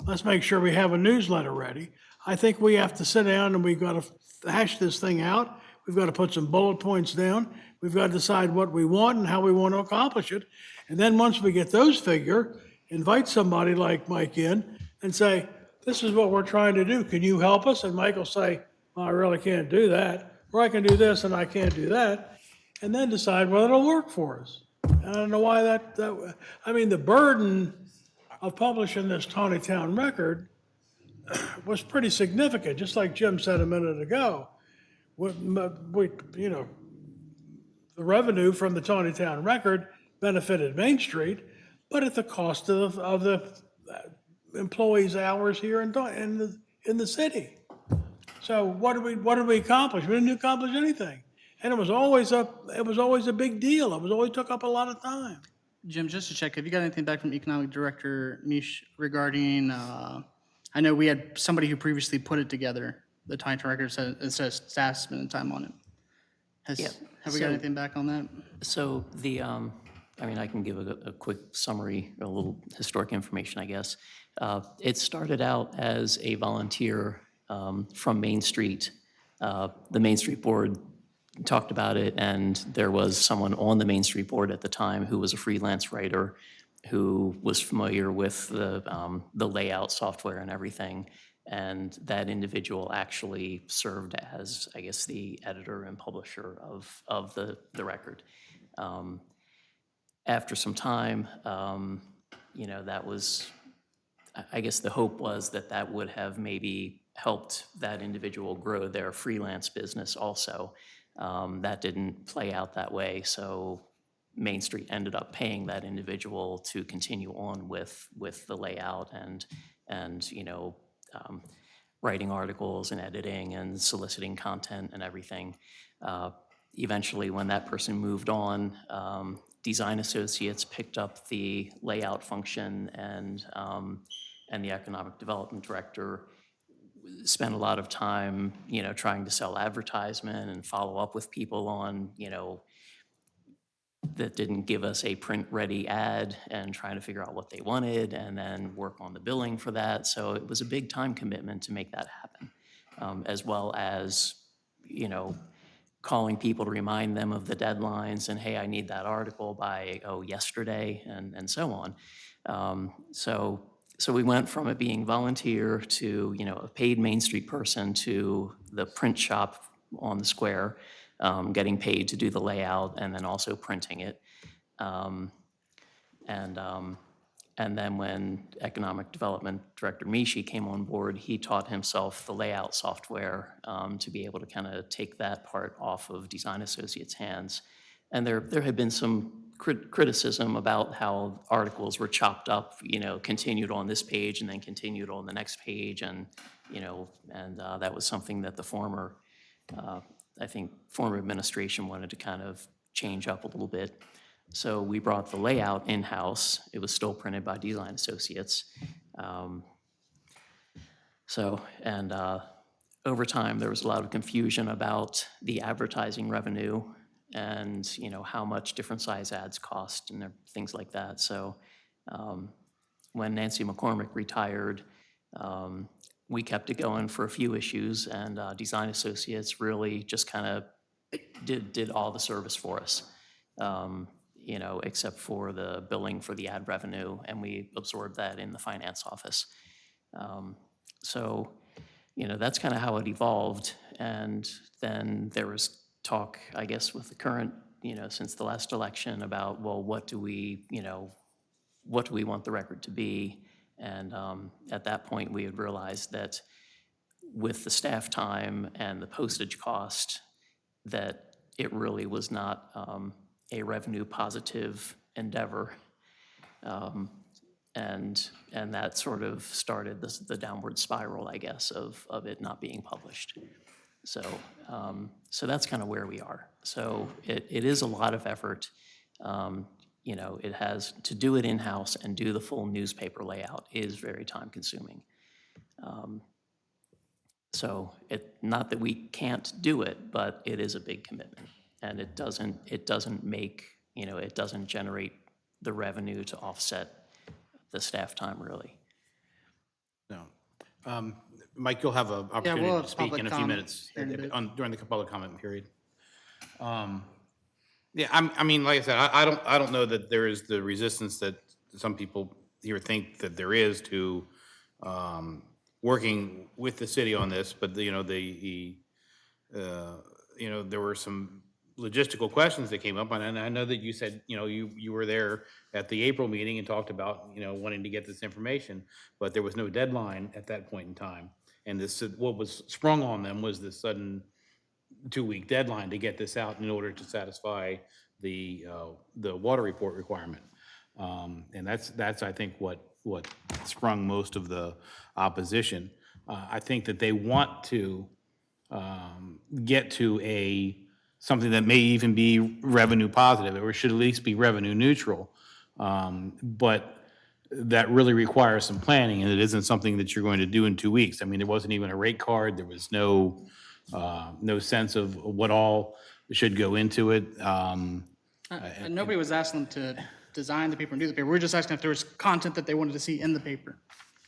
let's make sure we have a newsletter ready. I think we have to sit down and we've got to hash this thing out. We've got to put some bullet points down. We've got to decide what we want and how we want to accomplish it. And then once we get those figured, invite somebody like Mike in and say, this is what we're trying to do. Can you help us? And Mike will say, well, I really can't do that. Or I can do this and I can't do that. And then decide whether it'll work for us. And I don't know why the burden of publishing this Taneytown record was pretty significant, just like Jim said a minute ago. The revenue from the Taneytown record benefited Main Street, but at the cost of the employees' hours here in the city. So what did we accomplish? We didn't accomplish anything, and it was always a big deal. It was always took up a lot of time. Jim, just to check, have you got anything back from Economic Director Mish regarding, I know we had somebody who previously put it together, the Taneytown record, it says staff spending time on it. Have we got anything back on that? So I can give a quick summary, a little historic information, I guess. It started out as a volunteer from Main Street. The Main Street Board talked about it, and there was someone on the Main Street Board at the time who was a freelance writer who was familiar with the layout software and everything. And that individual actually served as, I guess, the editor and publisher of the record. After some time, You know, that was, I guess the hope was that that would have maybe helped that individual grow their freelance business also. That didn't play out that way, so Main Street ended up paying that individual to continue on with the layout and you know, writing articles and editing and soliciting content and everything. Eventually, when that person moved on, Design Associates picked up the layout function, and the Economic Development Director spent a lot of time, you know, trying to sell advertisement and follow up with people on, you know, that didn't give us a print-ready ad, and trying to figure out what they wanted and then work on the billing for that. So it was a big time commitment to make that happen, as well as, you know, calling people to remind them of the deadlines and, hey, I need that article by, yesterday, and so on. So we went from it being volunteer to, you know, a paid Main Street person to the print shop on the square, getting paid to do the layout and then also printing it. And then when Economic Development Director Mishi came on board, he taught himself the layout software to be able to kind of take that part off of Design Associates' hands. And there had been some criticism about how articles were chopped up, you know, continued on this page and then continued on the next page, and, you know, and that was something that the former, I think, former administration wanted to kind of change up a little bit. So we brought the layout in-house. It was still printed by Design Associates. Over time, there was a lot of confusion about the advertising revenue and, you know, how much different size ads cost and things like that. So when Nancy McCormick retired, we kept it going for a few issues, and Design Associates really just kind of did all the service for us, you know, except for the billing for the ad revenue, and we absorbed that in the finance office. So, you know, that's kind of how it evolved. And then there was talk, I guess, with the current, you know, since the last election about, well, what do we, you know, what do we want the record to be? And at that point, we had realized that with the staff time and the postage cost, that it really was not a revenue positive endeavor. And that sort of started the downward spiral, I guess, of it not being published. So that's kind of where we are. So it is a lot of effort. You know, it has, to do it in-house and do the full newspaper layout is very time-consuming. So not that we can't do it, but it is a big commitment. And it doesn't make, you know, it doesn't generate the revenue to offset the staff time, really. No. Mike, you'll have an we'll opportunity have to speak public in a few comment minutes here in a bit. during the public comment period. Yeah, I mean, like I said, I don't know that there is the resistance that some people here think that there is to working with the city on this, but you know, you know, there were some logistical questions that came up, and I know that you said, you know, you were there at the April meeting and talked about, you know, wanting to get this information, but there was no deadline at that point in time. And this, what was sprung on them was this sudden 2-week deadline to get this out in order to satisfy the water report requirement. And that's I think what sprung most of the opposition. I think that they want to get to something that may even be revenue positive, or should at least be revenue neutral. But that really requires some planning, and it isn't something that you're going to do in 2 weeks. I mean, there wasn't even a rate card. There was no sense of what all should go into it. And nobody was asking them to design the paper and do the paper. We were just asking if there was content that they wanted to see in the paper.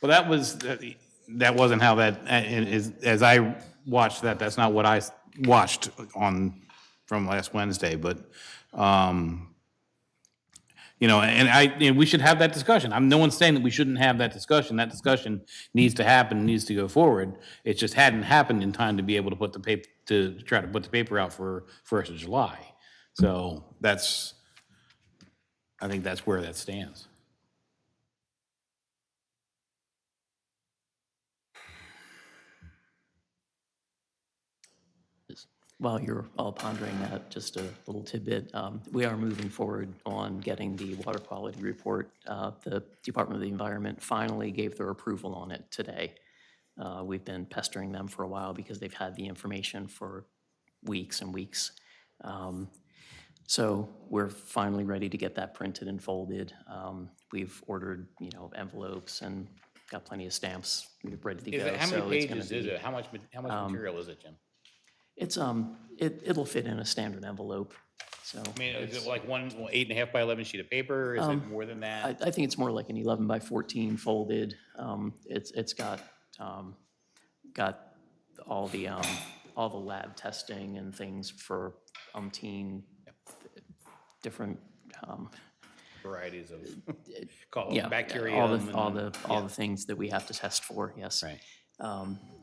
Well, that wasn't how that is. As I watched that, that's not what I watched from last Wednesday. But you know, and we should have that discussion. No one's saying that we shouldn't have that discussion. That discussion needs to happen, needs to go forward. It just hadn't happened in time to be able to put the paper, to try to put the paper out for 1st of July. So I think that's where that stands. While you're all pondering that, just a little tidbit, we are moving forward on getting the water quality report. The Department of the Environment finally gave their approval on it today. We've been pestering them for a while because they've had the information for weeks and weeks. So we're finally ready to get that printed and folded. We've ordered, envelopes and got plenty of stamps ready to go. How So many it's gonna pages is be- it? How much material is it, Jim? It's, it'll fit in a standard envelope, so. I mean, is it like one 8.5 by 11 sheet of paper? Is it more than that? I think it's more like an 11 by 14 folded. It's got all the lab testing and things for umpteen different, Varieties of, call yeah. it bacteria. All the things that we have to test for, yes. Right.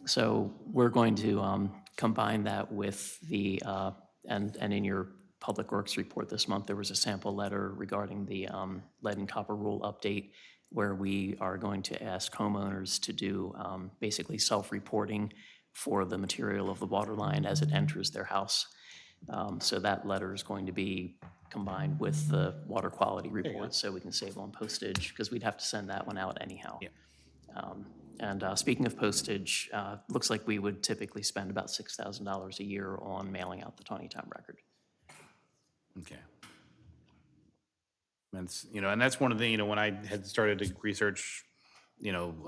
So we're going to combine that with the, and in your Public Works report this month, there was a sample letter regarding the lead and copper rule update, where we are going to ask homeowners to do basically self-reporting for the material of the water line as it enters their house. So that letter is going to be combined with the water quality report, so we can save on postage, because we'd have to send that one out anyhow. Yeah. And speaking of postage, looks like we would typically spend about $6,000 a year on mailing out the Taneytown record. Okay. That's, and that's one of the, when I had started to research,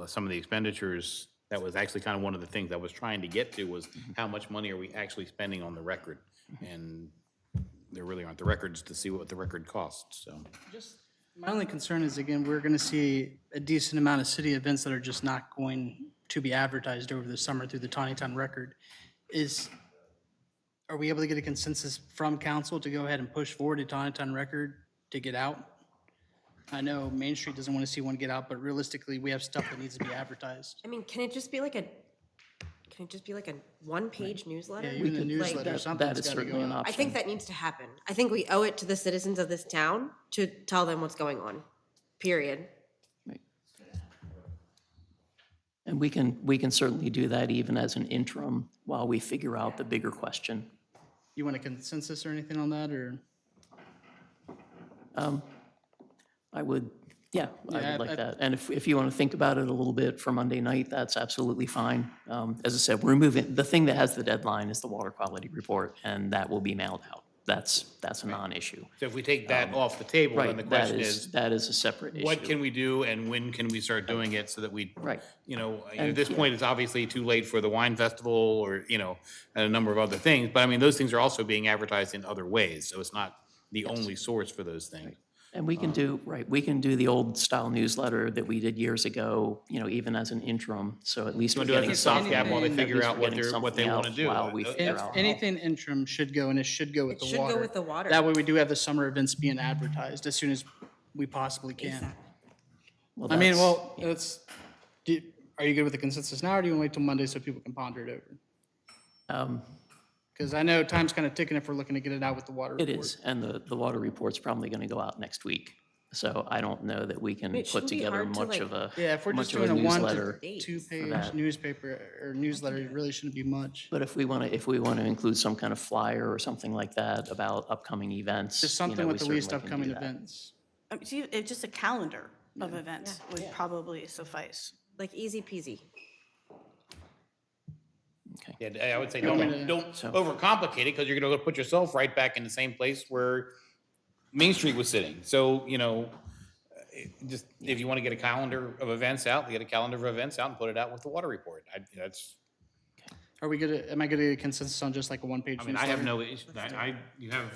some of the expenditures, that was actually kind of one of the things I was trying to get to was how much money are we actually spending on the record? And there really aren't the records to see what the record costs, so. My only concern is, again, we're going to see a decent amount of city events that are just not going to be advertised over the summer through the Taneytown Record. Are we able to get a consensus from council to go ahead and push forward a Taneytown Record to get out? I know Main Street doesn't want to see one get out, but realistically, we have stuff that needs to be advertised. I mean, can it just be like a one-page newsletter? Yeah, even a newsletter or That something's is got to certainly go an out. I option. think that needs to happen. I think we owe it to the citizens of this town to tell them what's going on, period. Right. And we can certainly do that even as an interim while we figure out the bigger question. You want a consensus or anything on that, or? I would, yeah, I Yeah, would like I- that. And if you want to think about it a little bit for Monday night, that's absolutely fine. As I said, we're moving, the thing that has the deadline is the water quality report, and that will be mailed out. That's a non-issue. So if we take that off the table, then Right, the that question is, is, that is a separate issue. what can we do and when can we start doing it so that we, Right. at this point, it's obviously too late for the wine festival or, and a number of other things. But I mean, those things are also being advertised in other ways, so it's not the only source for those things. And we can do, right, we can do the old style newsletter that we did years ago, even as an interim, so at least You we're want to do it getting as a stopgap while they at figure least out we're what getting what they something want to out do. while we figure If out. anything interim should go, and it should go with the It should water. go with the water. That way we do have the summer events being advertised as soon as we possibly can. Well, I mean, that's- well, are you good with the consensus now, or do you want to wait till Monday so people can ponder it over? Because I know time's kind of ticking if we're looking to get it out with the water It report. is, and the water report's probably going to go out next week. So I don't know that we can It put shouldn't be together hard to, much of a, Yeah, if we're just much of a doing a 1 newsletter. to 2 for page that. newspaper or newsletter, it really shouldn't be much. But if we want to include some kind of flyer or something like that about upcoming events. Just you something know, with we the least certainly can upcoming do that. events. See, it's just a calendar of events would probably suffice. Like easy peasy. Okay. Yeah, I would say want me to- don't overcomplicate it, because you're gonna put yourself right back in the same place where Main Street was sitting. So, just, if you want to get a calendar of events out, get a calendar of events out and put it out with the water report. Are we good, am I good at a consensus on just like a one-page I mean, newsletter? I have no issue, you have,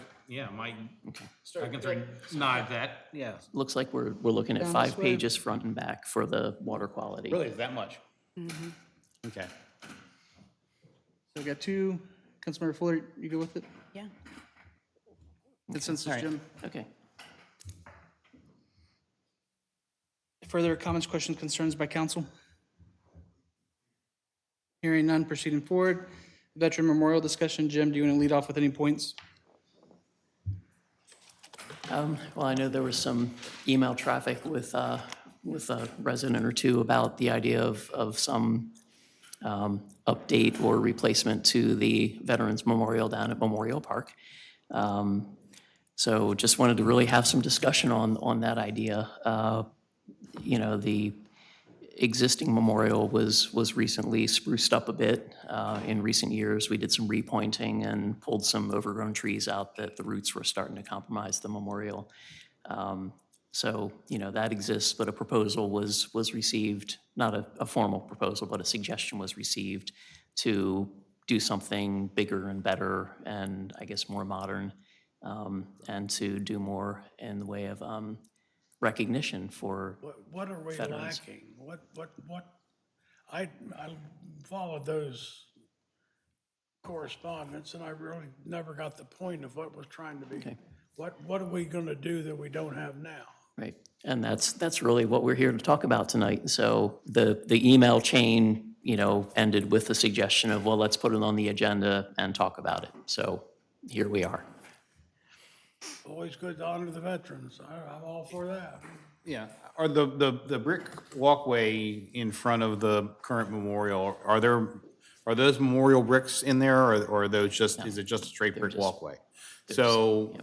I can sort of nod that, yeah. Looks like we're looking at Down 5 this way. pages front and back for the water quality. Really, is that much? Okay. So we got 2, Councilmember Fuller, you go with it? Yeah. Consensus, All right. Jim? Okay. Further comments, questions, concerns by council? Hearing none, proceeding forward. Veteran Memorial discussion. Jim, do you want to lead off with any points? Well, I know there was some email traffic with a resident or two about the idea of some update or replacement to the Veterans Memorial down at Memorial Park. So just wanted to really have some discussion on that idea. You know, the existing memorial was recently spruced up a bit. In recent years, we did some repointing and pulled some overgrown trees out that the roots were starting to compromise the memorial. So, you know, that exists, but a proposal was received, not a formal proposal, but a suggestion was received to do something bigger and better and I guess more modern, and to do more in the way of recognition for What are we veterans. lacking? I followed those correspondence and I really never got the point of what was trying to be. Okay. What are we gonna do that we don't have now? Right, and that's really what we're here to talk about tonight. So the email chain, you know, ended with the suggestion of, well, let's put it on the agenda and talk about it. So here we are. Always good to honor the veterans. I'm all for that. Yeah, are the brick walkway in front of the current memorial, are those memorial bricks in there, or are those just, is it just a straight brick just- walkway? So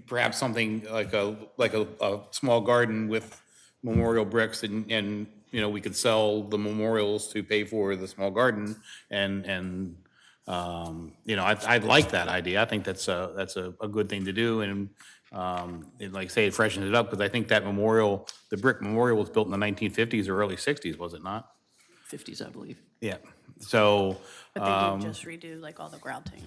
perhaps something like a small garden with memorial bricks and, you know, we could sell the memorials to pay for the small garden and, you know, I like that idea. I think that's a good thing to do and, like say, it freshens it up because I think that memorial, the brick memorial was built in the 1950s or early 60s, was it not? 50s, I believe. Yeah, so. But they did just redo like all the grouting.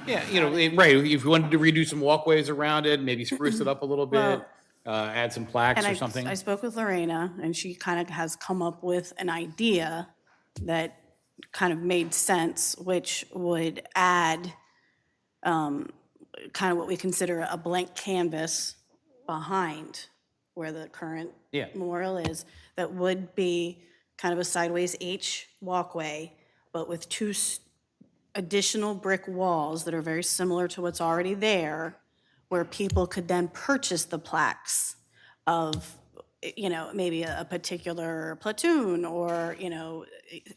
Yeah, you know, right, if you wanted to redo some walkways around it, maybe spruce it up a little bit, Well, add some plaques And or something. I spoke with Lorena, and she kind of has come up with an idea that kind of made sense, which would add kind of what we consider a blank canvas behind where the current Yeah. memorial is, that would be kind of a sideways H walkway, but with two additional brick walls that are very similar to what's already there, where people could then purchase the plaques of, you know, maybe a particular platoon or, you know,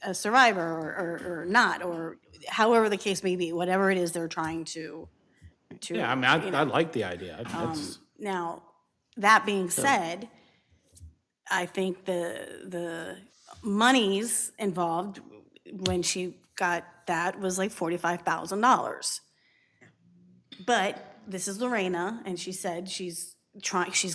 a survivor or not, or however the case may be, whatever it is they're trying to. Yeah, I mean, I like the idea. That's, Now, that being said, I think the monies involved when she got that was like $45,000. But this is Lorena, and she said she's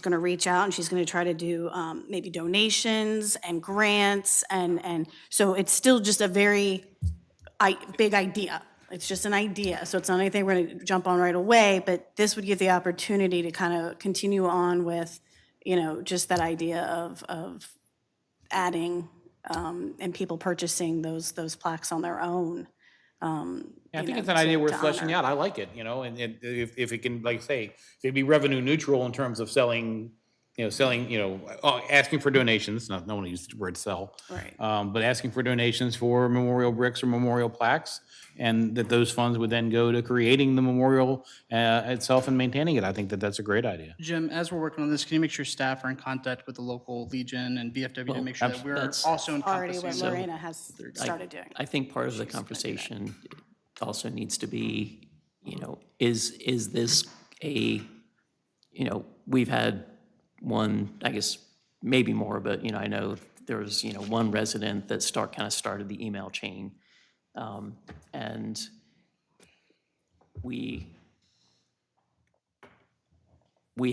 gonna reach out and she's gonna try to do maybe donations and grants, and so it's still just a very big idea. It's just an idea, so it's not anything we're gonna jump on right away, but this would give the opportunity to kind of continue on with, you know, just that idea of adding and people purchasing those plaques on their own. I think it's an idea worth fleshing out. I like it, you know, and if it can, like say, if it'd be revenue neutral in terms of selling, asking for donations, no one used the word sell. Right. But asking for donations for memorial bricks or memorial plaques, and that those funds would then go to creating the memorial itself and maintaining it. I think that's a great idea. Jim, as we're working on this, can you make sure staff are in contact with the local Legion and VFW to make sure that we're that's also Already encompassing? what Lorena has started doing. I think part of the conversation also needs to be, you know, is this a, you know, we've had one, I guess, maybe more, but, you know, I know there was, you know, one resident that kind of started the email chain. And we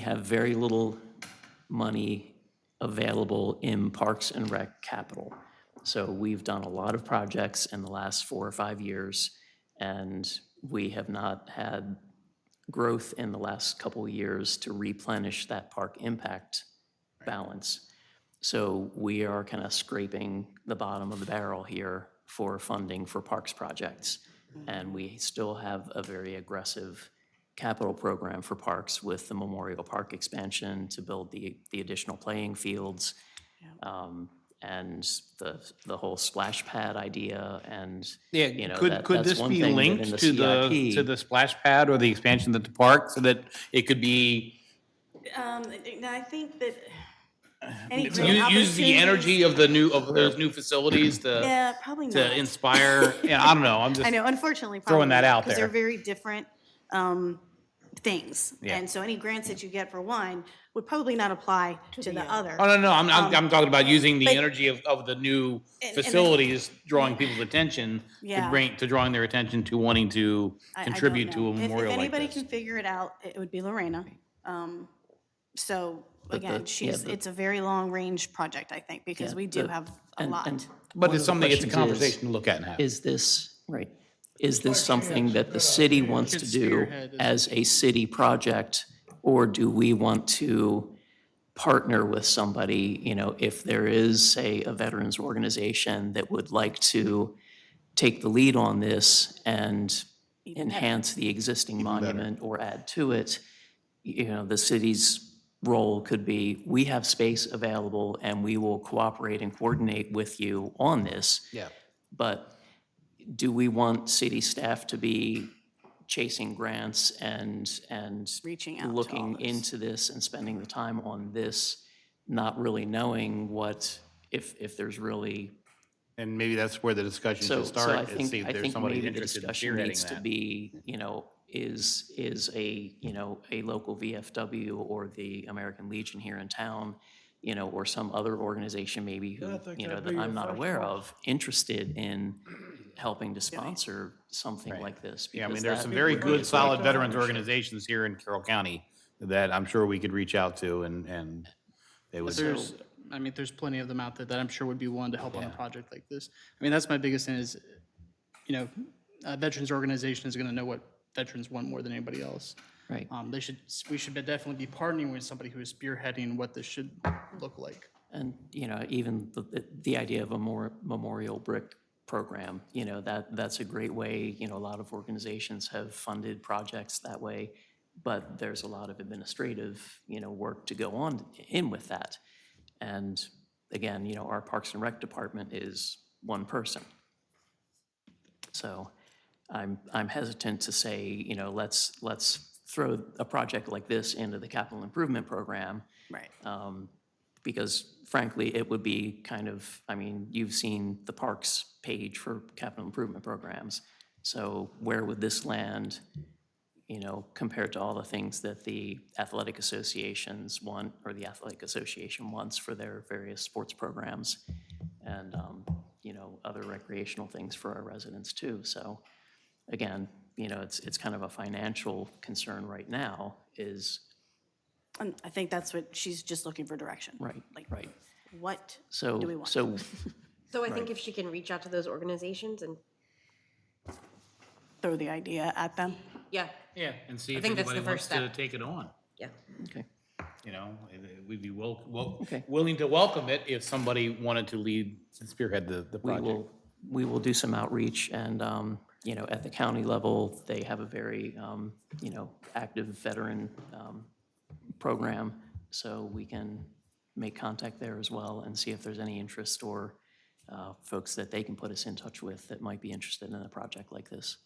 have very little money available in Parks and Rec capital. So we've done a lot of projects in the last 4 or 5 years, and we have not had growth in the last couple of years to replenish that park impact balance. So we are kind of scraping the bottom of the barrel here for funding for parks projects. And we still have a very aggressive capital program for parks with the Memorial Park expansion to build the additional playing fields, and the whole splash pad idea, and, Yeah, you know, could that's this one be thing that in linked the to the CIP. splash pad or the expansion of the park so that it could be? I think that Any great Use the energy of those new facilities Yeah, probably to not. inspire, yeah, I don't know, I'm I just, know, unfortunately, throwing probably that not, out because they're there. very different things. Yeah. And so any grants that you get for one would probably not apply to the other. Oh, no, I'm talking about using the but- energy of the new And I- facilities, drawing people's attention, Yeah. to drawing their attention to wanting to I don't contribute to know. a memorial If like anybody this. can figure it out, it would be Lorena. So But again, it's a very long-range project, I think, because we do have a lot. But one it's of the something, it's a questions conversation to look at and have. Is this, right, is this something that the city wants to Should do spearhead as- as a city project? Or do we want to partner with somebody, if there is, say, a veterans organization that would like to take the lead on this and enhance the existing monument or add to it, the city's role could be, we have space available and we will cooperate and coordinate with you on this. Yeah. But do we want city staff to be chasing grants and Reaching out to all looking this. into this and spending the time on this, not really knowing if there's really. And maybe that's where the discussion So, should so I start, is think, see if I there's think somebody maybe the interested in discussion needs spearheading to that. be, is a local VFW or the American Legion here in town, or some other organization maybe who, I think that'd be that your I'm not first aware choice. of, interested in helping to sponsor something like this. Yeah, I mean, because there's that some very would good, be- solid veterans organizations here in Carroll County that I'm sure we could reach out to and they would. There's plenty of them out there that I'm sure would be willing to help on a project like this. I mean, that's my biggest thing is, a veterans organization is gonna know what veterans want more than anybody else. Right. We should definitely be partnering with somebody who is spearheading what this should look like. And, even the idea of a more memorial brick program, that's a great way, a lot of organizations have funded projects that way, but there's a lot of administrative, work to go on in with that. And again, our Parks and Rec department is one person. So I'm hesitant to say, let's throw a project like this into the capital improvement program. Right. Because frankly, it would be kind of, you've seen the parks page for capital improvement programs. So where would this land, compared to all the things that the athletic associations want, or the athletic association wants for their various sports programs and, other recreational things for our residents too. So again, it's kind of a financial concern right now is, And I think that's what, she's just looking for direction. right, Like, right. what So, do we want? so So I think if she can reach out to those organizations and, Throw the idea at them. yeah, Yeah, and see I if think that's anybody the wants first to step. take it on. yeah. okay. We'd be Okay. willing to welcome it if somebody wanted to lead and spearhead the We project. will do some outreach and, at the county level, they have a very, active veteran program. So we can make contact there as well and see if there's any interest or folks that they can put us in touch with that might be interested in a project like this.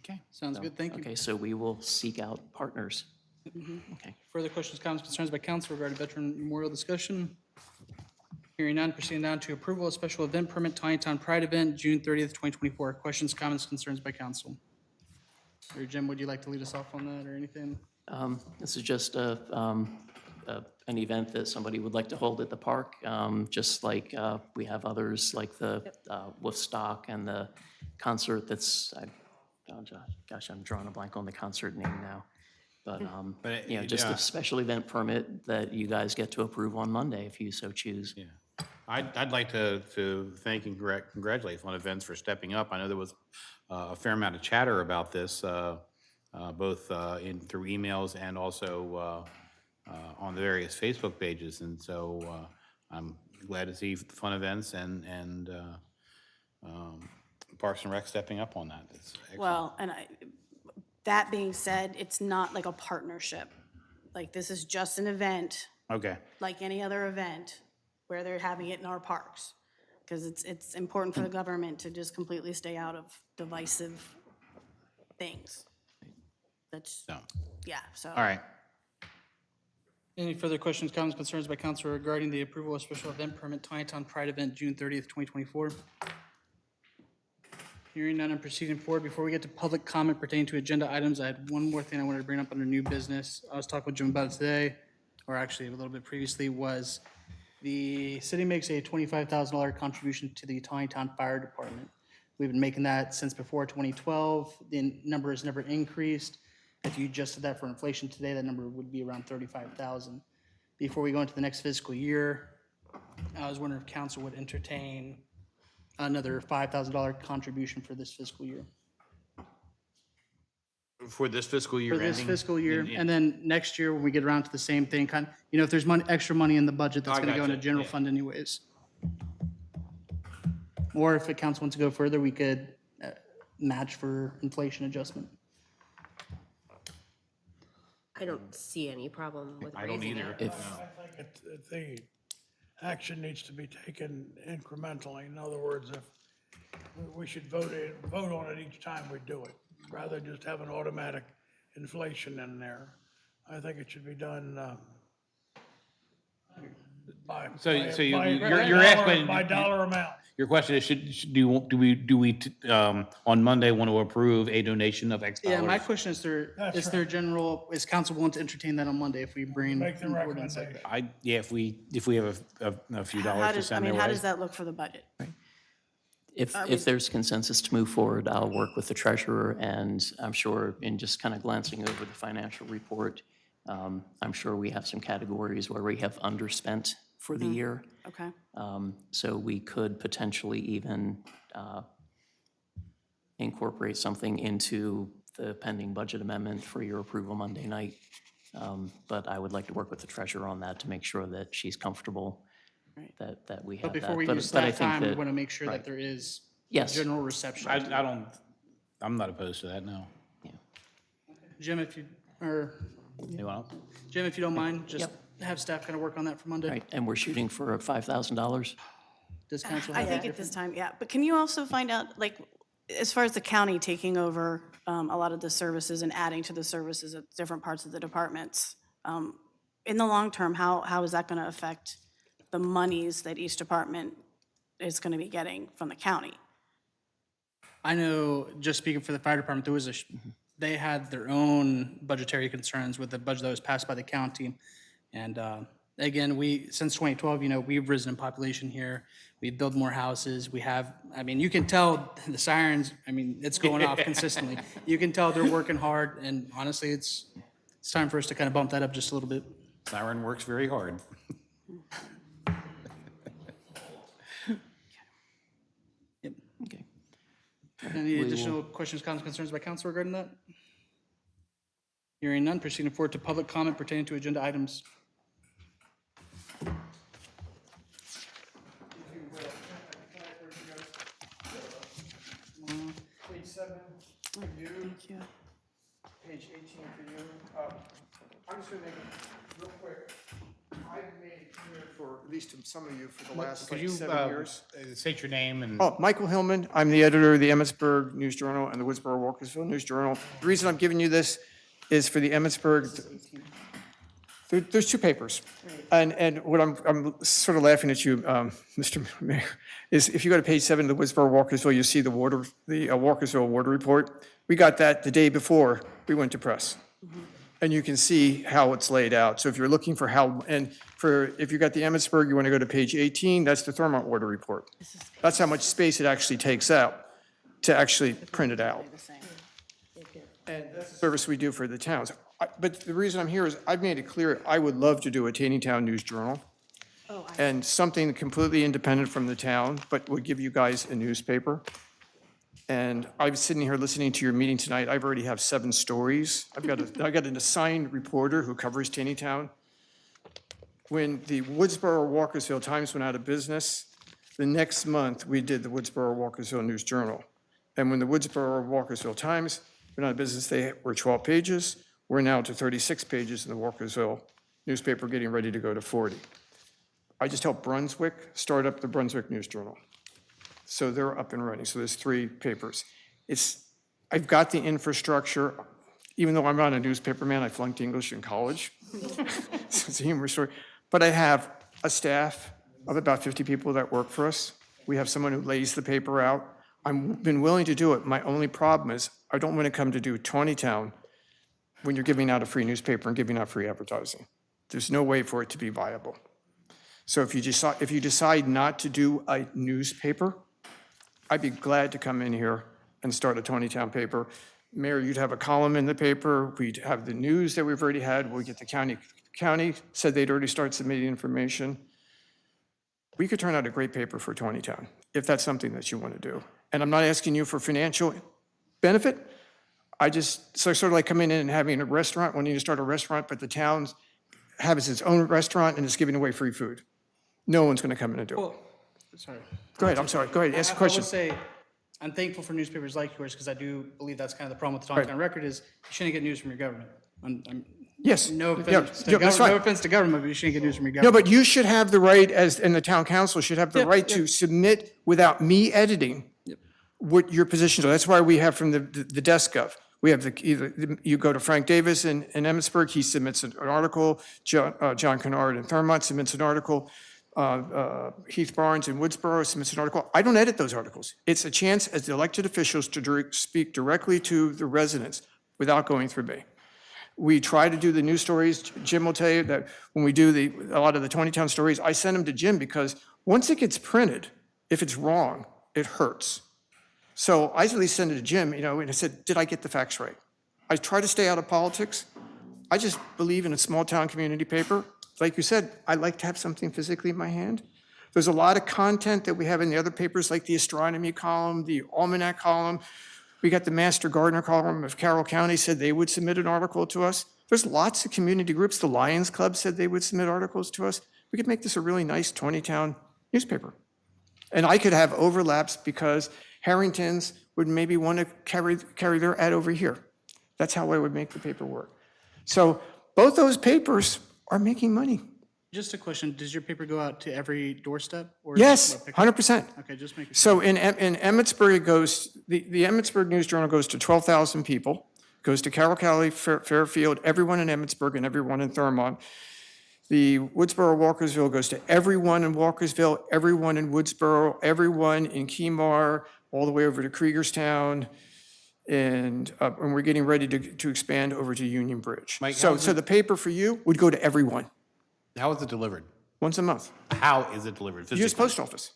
Okay. Sounds good, thank you. Okay, so we will seek out partners. Okay. Further questions, comments, concerns by council regarding veteran memorial discussion? Hearing none, proceeding down to approval of special event permit, Taneytown Pride Event, June 30th, 2024. Questions, comments, concerns by council? Or Jim, would you like to lead us off on that or anything? This is just an event that somebody would like to hold at the park, just like we have others, like the Woodstock and the concert that's, gosh, I'm drawing a blank on the concert name now. But, just yeah. a special event permit that you guys get to approve on Monday if you so choose. Yeah. I'd like to thank and congratulate Fun Events for stepping up. I know there was a fair amount of chatter about this, both through emails and also on the various Facebook pages. And so I'm glad to see Fun Events and Parks and Rec stepping up on that. It's excellent. Well, and that being said, it's not like a partnership. Like, this is just an event, Okay. like any other event, where they're having it in our parks. Because it's important for the government to just completely stay out of divisive things. That's, So, yeah, so. all right. Any further questions, comments, concerns by council regarding the approval of special event permit Taneytown Pride Event, June 30th, 2024? Hearing none and proceeding forward. Before we get to public comment pertaining to agenda items, I had one more thing I wanted to bring up under new business. I was talking with Jim about it today, or actually a little bit previously, was the city makes a $25,000 contribution to the Taneytown Fire Department. We've been making that since before 2012. The number has never increased. If you adjusted that for inflation today, that number would be around 35,000. Before we go into the next fiscal year, I was wondering if council would entertain another $5,000 contribution for this fiscal year. For this fiscal year For ending? this fiscal year, and then next year, when we get around to the same thing, if there's money, extra money in the budget, that's I gonna go gotcha, into general yeah. fund anyways. Or if the council wants to go further, we could match for inflation adjustment. I don't see any problem with I don't raising either. it. no. I think the action needs to be taken incrementally. In other words, if we should vote on it each time we do it, rather than just have an automatic inflation in there. I think it should be done by So by you're asking- by dollar amount. Your question is, do we, on Monday want to approve a donation of X dollars? Yeah, my question is That's is council willing to entertain that on Monday if we bring? Make the an ordinance like recommendation. that? If we have a few How dollars to does, send their how way. does that look for the budget? If there's consensus to move forward, I'll work with the treasurer, and I'm sure in just kind of glancing over the financial report, I'm sure we have some categories where we have underspent for the year. Okay, So we could potentially even incorporate something into the pending budget amendment for your approval Monday night. But I would like to work with the treasurer on that to make sure that she's comfortable that we have But that. before we But- use but I that think time, we that- want to make sure right. that there is Yes. general reception. I'm not opposed to that, no. Jim, if you don't mind, just have staff kind of work on that for Monday. Right, and we're shooting for $5,000? Does council I have think that at this time, yeah, but can you also find out, like, as far as the county taking over a lot of the services and adding to the services at different parts of the departments, in the long term, how is that going to affect the monies that each department is going to be getting from the county? I know, just speaking for the fire department, there was they had their own budgetary concerns with the budget that was passed by the county. And again, since 2012, we've risen in population here. We build more houses. We have, you can tell the sirens, it's going off consistently. You can tell they're working hard, and honestly, it's time for us to kind of bump that up just a little bit. Siren works very hard. Okay. Any additional questions, comments, concerns by council regarding that? Hearing none, proceeding forward to public comment pertaining to agenda items. Page 7 for you, Thank you. page 18 for you. I'm just gonna make it real quick. I've made it clear For, at least to some of you, for the last Could like you 7 years. state your name and? Oh, Michael Hillman, I'm the editor of the Emmitsburg News Journal and the Woodsboro-Walkersville News Journal. The reason I'm giving you this is for the Emmitsburg, there's 2 papers. And what I'm sort of laughing at you, Mr. Mayor, is if you go to page 7 of the Woodsboro-Walkersville, you see the Walkersville Water Report. We got that the day before we went to press. And you can see how it's laid out. So if you're looking for if you got the Emmitsburg, you want to go to page 18, that's the Thurmont Water Report. That's how much space it actually takes out to actually print it out. And that's the service we do for the towns. But the reason I'm here is I've made it clear, I would love to do a Taneytown News Journal. And something completely independent from the town, but would give you guys a newspaper. And I'm sitting here listening to your meeting tonight. I've already have 7 stories. I've got an assigned reporter who covers Taneytown. When the Woodsboro-Walkersville Times went out of business, the next month we did the Woodsboro-Walkersville News Journal. And when the Woodsboro-Walkersville Times went out of business, they were 12 pages. We're now to 36 pages in the Walkersville newspaper, getting ready to go to 40. I just helped Brunswick start up the Brunswick News Journal. So they're up and running. So there's 3 papers. I've got the infrastructure. even though I'm not a newspaper man, I flunked English in college. So it's a humorous story. But I have a staff of about 50 people that work for us. We have someone who lays the paper out. I've been willing to do it. My only problem is I don't want to come to do Taneytown when you're giving out a free newspaper and giving out free advertising. There's no way for it to be viable. So if you decide not to do a newspaper, I'd be glad to come in here and start a Taneytown paper. Mayor, you'd have a column in the paper. We'd have the news that we've already had. We'll get the county said they'd already start submitting information. We could turn out a great paper for Taneytown if that's something that you want to do. And I'm not asking you for financial benefit. So sort of like coming in and having a restaurant, wanting to start a restaurant, but the town has its own restaurant and is giving away free food. No one's going to come in and do it. Well, sorry. Go ahead, I'm sorry. Go ahead, ask a I question. would say, I'm thankful for newspapers like yours, because I do believe that's kind of the problem with the Right. Taneytown Record is you shouldn't get news from your government. Yes. No Yeah, offense to yeah, that's fine. no offense to government, but you shouldn't get news from your No, government. but you should have the right, and the town council should have the Yep, right to yep. submit without me editing what your positions are. That's why we have from the desk of. We have you go to Frank Davis in Emmitsburg, he submits an article. John Kennard in Thurmont submits an article. Heath Barnes in Woodsboro submits an article. I don't edit those articles. It's a chance as the elected officials to speak directly to the residents without going through me. We try to do the news stories. Jim will tell you that when we do a lot of the Taneytown stories, I send them to Jim because once it gets printed, if it's wrong, it hurts. So I at least send it to Jim, and I said, did I get the facts right? I try to stay out of politics. I just believe in a small town community paper. Like you said, I like to have something physically in my hand. There's a lot of content that we have in the other papers, like the astronomy column, the almanac column. We got the Master Gardener column of Carroll County said they would submit an article to us. There's lots of community groups. The Lions Club said they would submit articles to us. We could make this a really nice Taneytown newspaper. And I could have overlaps because Harrington's would maybe want to carry their ad over here. That's how I would make the paper work. So both those papers are making money. Just a question, does your paper go out to every doorstep? Or Yes, what, 100%. Okay, just make sure. So in Emmitsburg, it goes, the Emmitsburg News Journal goes to 12,000 people, goes to Carroll County, Fairfield, everyone in Emmitsburg and everyone in Thurmont. The Woodsboro Walkersville goes to everyone in Walkersville, everyone in Woodsboro, everyone in Kemar, all the way over to Kriegerstown. And we're getting ready to expand over to Union Bridge. Mike, So how is it- the paper for you would go to everyone, How is it delivered? once a month. How is it delivered physically? U.S. Post Office.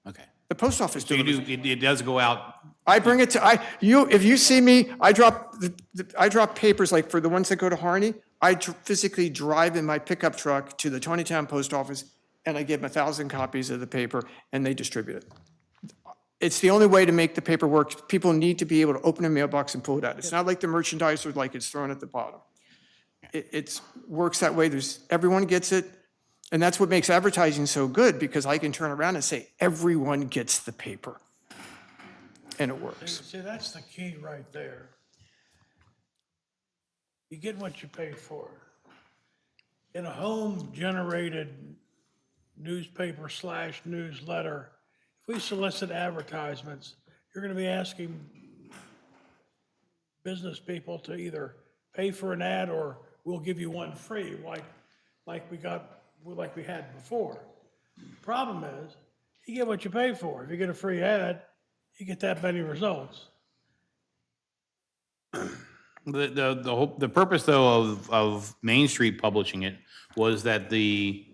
Okay. The post office So you delivers. do, it does go out, I bring it to, if you see me, I drop papers, like for the ones that go to Harney, I physically drive in my pickup truck to the Taneytown Post Office, and I give them 1,000 copies of the paper, and they distribute it. It's the only way to make the paper work. People need to be able to open a mailbox and pull it out. It's not like the merchandise or like it's thrown at the bottom. It works that way. Everyone gets it. And that's what makes advertising so good, because I can turn around and say, everyone gets the paper. And it works. See, that's the key right there. You get what you pay for. In a home-generated newspaper / newsletter, if we solicit advertisements, you're going to be asking business people to either pay for an ad or we'll give you one free, like we had before. The problem is, you get what you pay for. If you get a free ad, you get that many results. the purpose though of Main Street publishing it was that the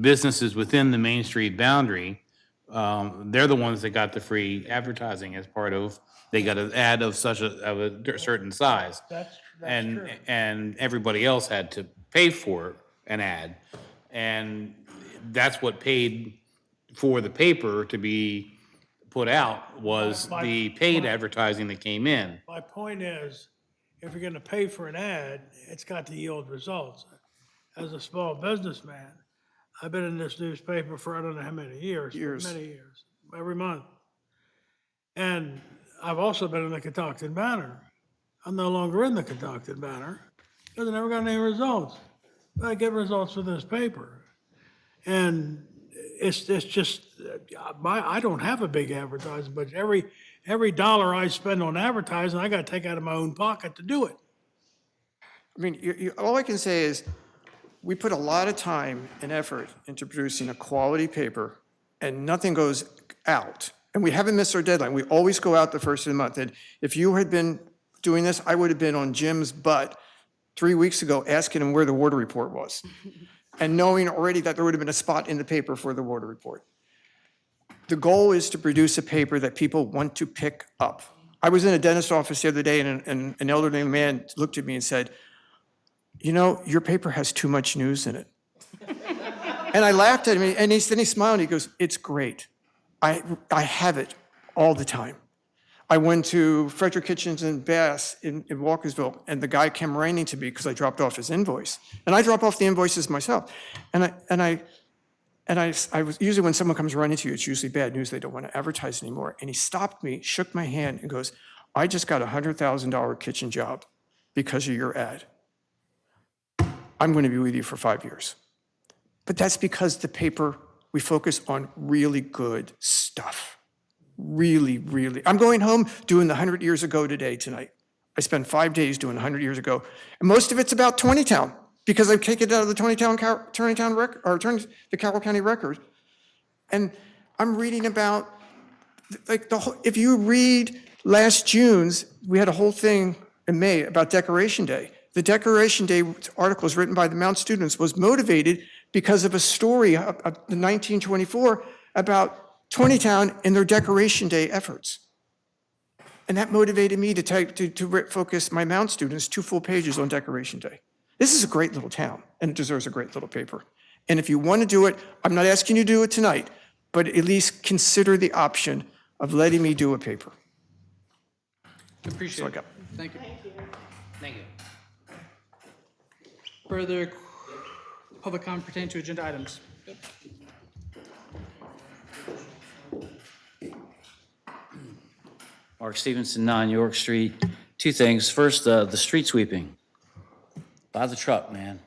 businesses within the Main Street boundary, they're the ones that got the free advertising as part of, they got an ad of a certain size. That's And, true. and everybody else had to pay for an ad. And that's what paid for the paper to be put out, was the paid advertising that came in. My point is, if you're gonna pay for an ad, it's got to yield results. As a small businessman, I've been in this newspaper for I don't know how many years. Many years, every month. And I've also been in the Catoctin Banner. I'm no longer in the Catoctin Banner, because I never got any results. But I get results with this paper. And it's just, I don't have a big advertising budget. Every dollar I spend on advertising, I gotta take out of my own pocket to do it. I mean, all I can say is, we put a lot of time and effort into producing a quality paper, and nothing goes out. And we haven't missed our deadline. We always go out the first of the month. And if you had been doing this, I would have been on Jim's butt 3 weeks ago asking him where the water report was, and knowing already that there would have been a spot in the paper for the water report. The goal is to produce a paper that people want to pick up. I was in a dentist's office the other day, and an elderly man looked at me and said, "You know, your paper has too much news in it." And I laughed at him, and then he smiled, and he goes, "It's great. I have it all the time." I went to Frederick Kitchens and Bass in Walkersville, and the guy came running to me because I dropped off his invoice. And I drop off the invoices myself. And I was, usually when someone comes running to you, it's usually bad news. They don't want to advertise anymore. And he stopped me, shook my hand, and goes, "I just got a $100,000 kitchen job because of your ad. I'm going to be with you for 5 years." But that's because the paper, we focus on really good stuff. Really, really. I'm going home doing the 100 years ago today, tonight. I spent 5 days doing 100 years ago. And most of it's about Taneytown, because I've taken it out of the Taneytown record, or the Carroll County record. And I'm reading about, like, if you read last June's, we had a whole thing in May about Decoration Day. The Decoration Day articles written by the Mount students was motivated because of a story of 1924 about Taneytown and their Decoration Day efforts. And that motivated me to focus my Mount students 2 full pages on Decoration Day. This is a great little town, and it deserves a great little paper. And if you want to do it, I'm not asking you to do it tonight, but at least consider the option of letting me do a paper. Appreciate So I it. got- Thank you. Thank you. Further public comment pertaining to agenda items? Mark Stevenson, 9 York Street. 2 things. First, the street sweeping. Buy the truck, man.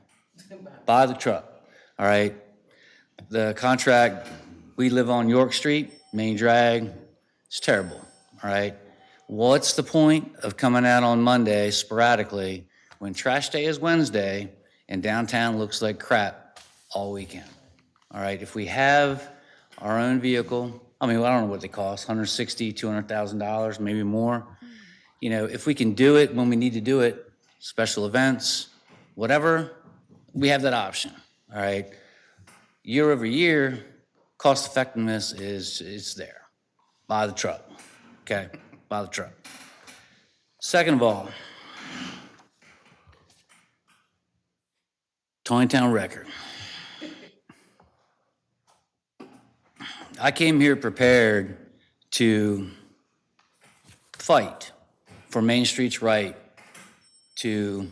Buy the truck, all right? The contract, we live on York Street, main drag, it's terrible, all right? What's the point of coming out on Monday sporadically when trash day is Wednesday and downtown looks like crap all weekend? All right, if we have our own vehicle, I mean, I don't know what they cost, $160,000, $200,000, maybe more. You know, if we can do it when we need to do it, special events, whatever, we have that option, all right? Year over year, cost effectiveness is there. Buy the truck, okay? Buy the truck. Second of all, Taneytown record. I came here prepared to fight for Main Street's right to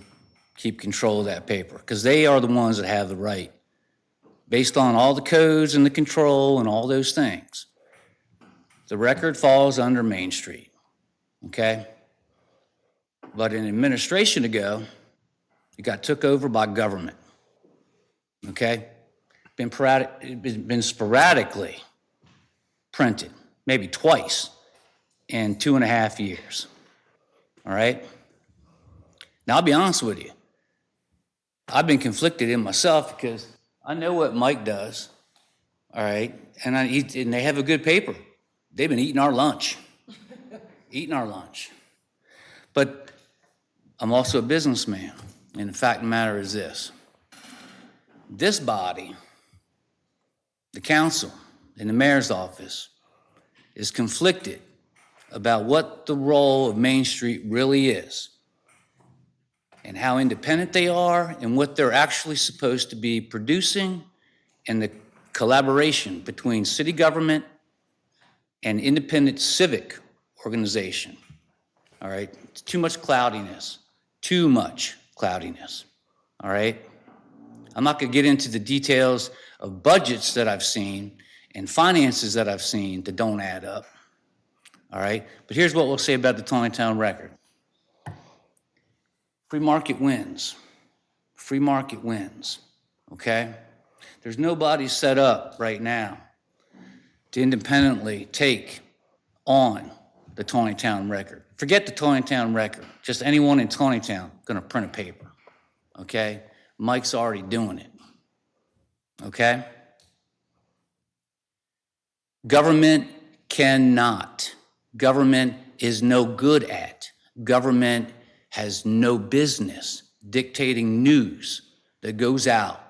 keep control of that paper, because they are the ones that have the right, based on all the codes and the control and all those things. The record falls under Main Street, okay? But an administration ago, it got took over by government, okay? Been sporadically printed, maybe twice in 2.5 years, all right? Now, I'll be honest with you. I've been conflicted in myself because I know what Mike does, all right? And they have a good paper. They've been eating our lunch, eating our lunch. But I'm also a businessman, and the fact of the matter is this. This body, the council, and the mayor's office is conflicted about what the role of Main Street really is and how independent they are and what they're actually supposed to be producing, and the collaboration between city government and independent civic organization. All right, it's too much cloudiness, all right? I'm not gonna get into the details of budgets that I've seen and finances that I've seen that don't add up, all right? But here's what we'll say about the Taneytown record. Free market wins. Free market wins, okay? There's nobody set up right now to independently take on the Taneytown record. Forget the Taneytown record. Just anyone in Taneytown gonna print a paper, okay? Mike's already doing it, okay? Government cannot, government is no good at, government has no business dictating news that goes out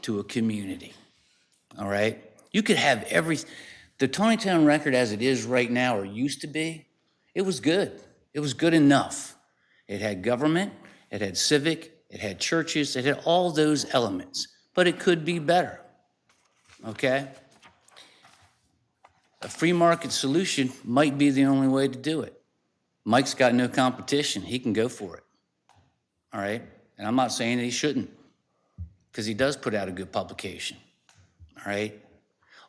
to a community, all right? You could have the Taneytown record as it is right now, or used to be, it was good. It was good enough. It had government, it had civic, it had churches, it had all those elements, but it could be better, okay? A free market solution might be the only way to do it. Mike's got no competition. He can go for it, all right? And I'm not saying that he shouldn't, because he does put out a good publication, all right?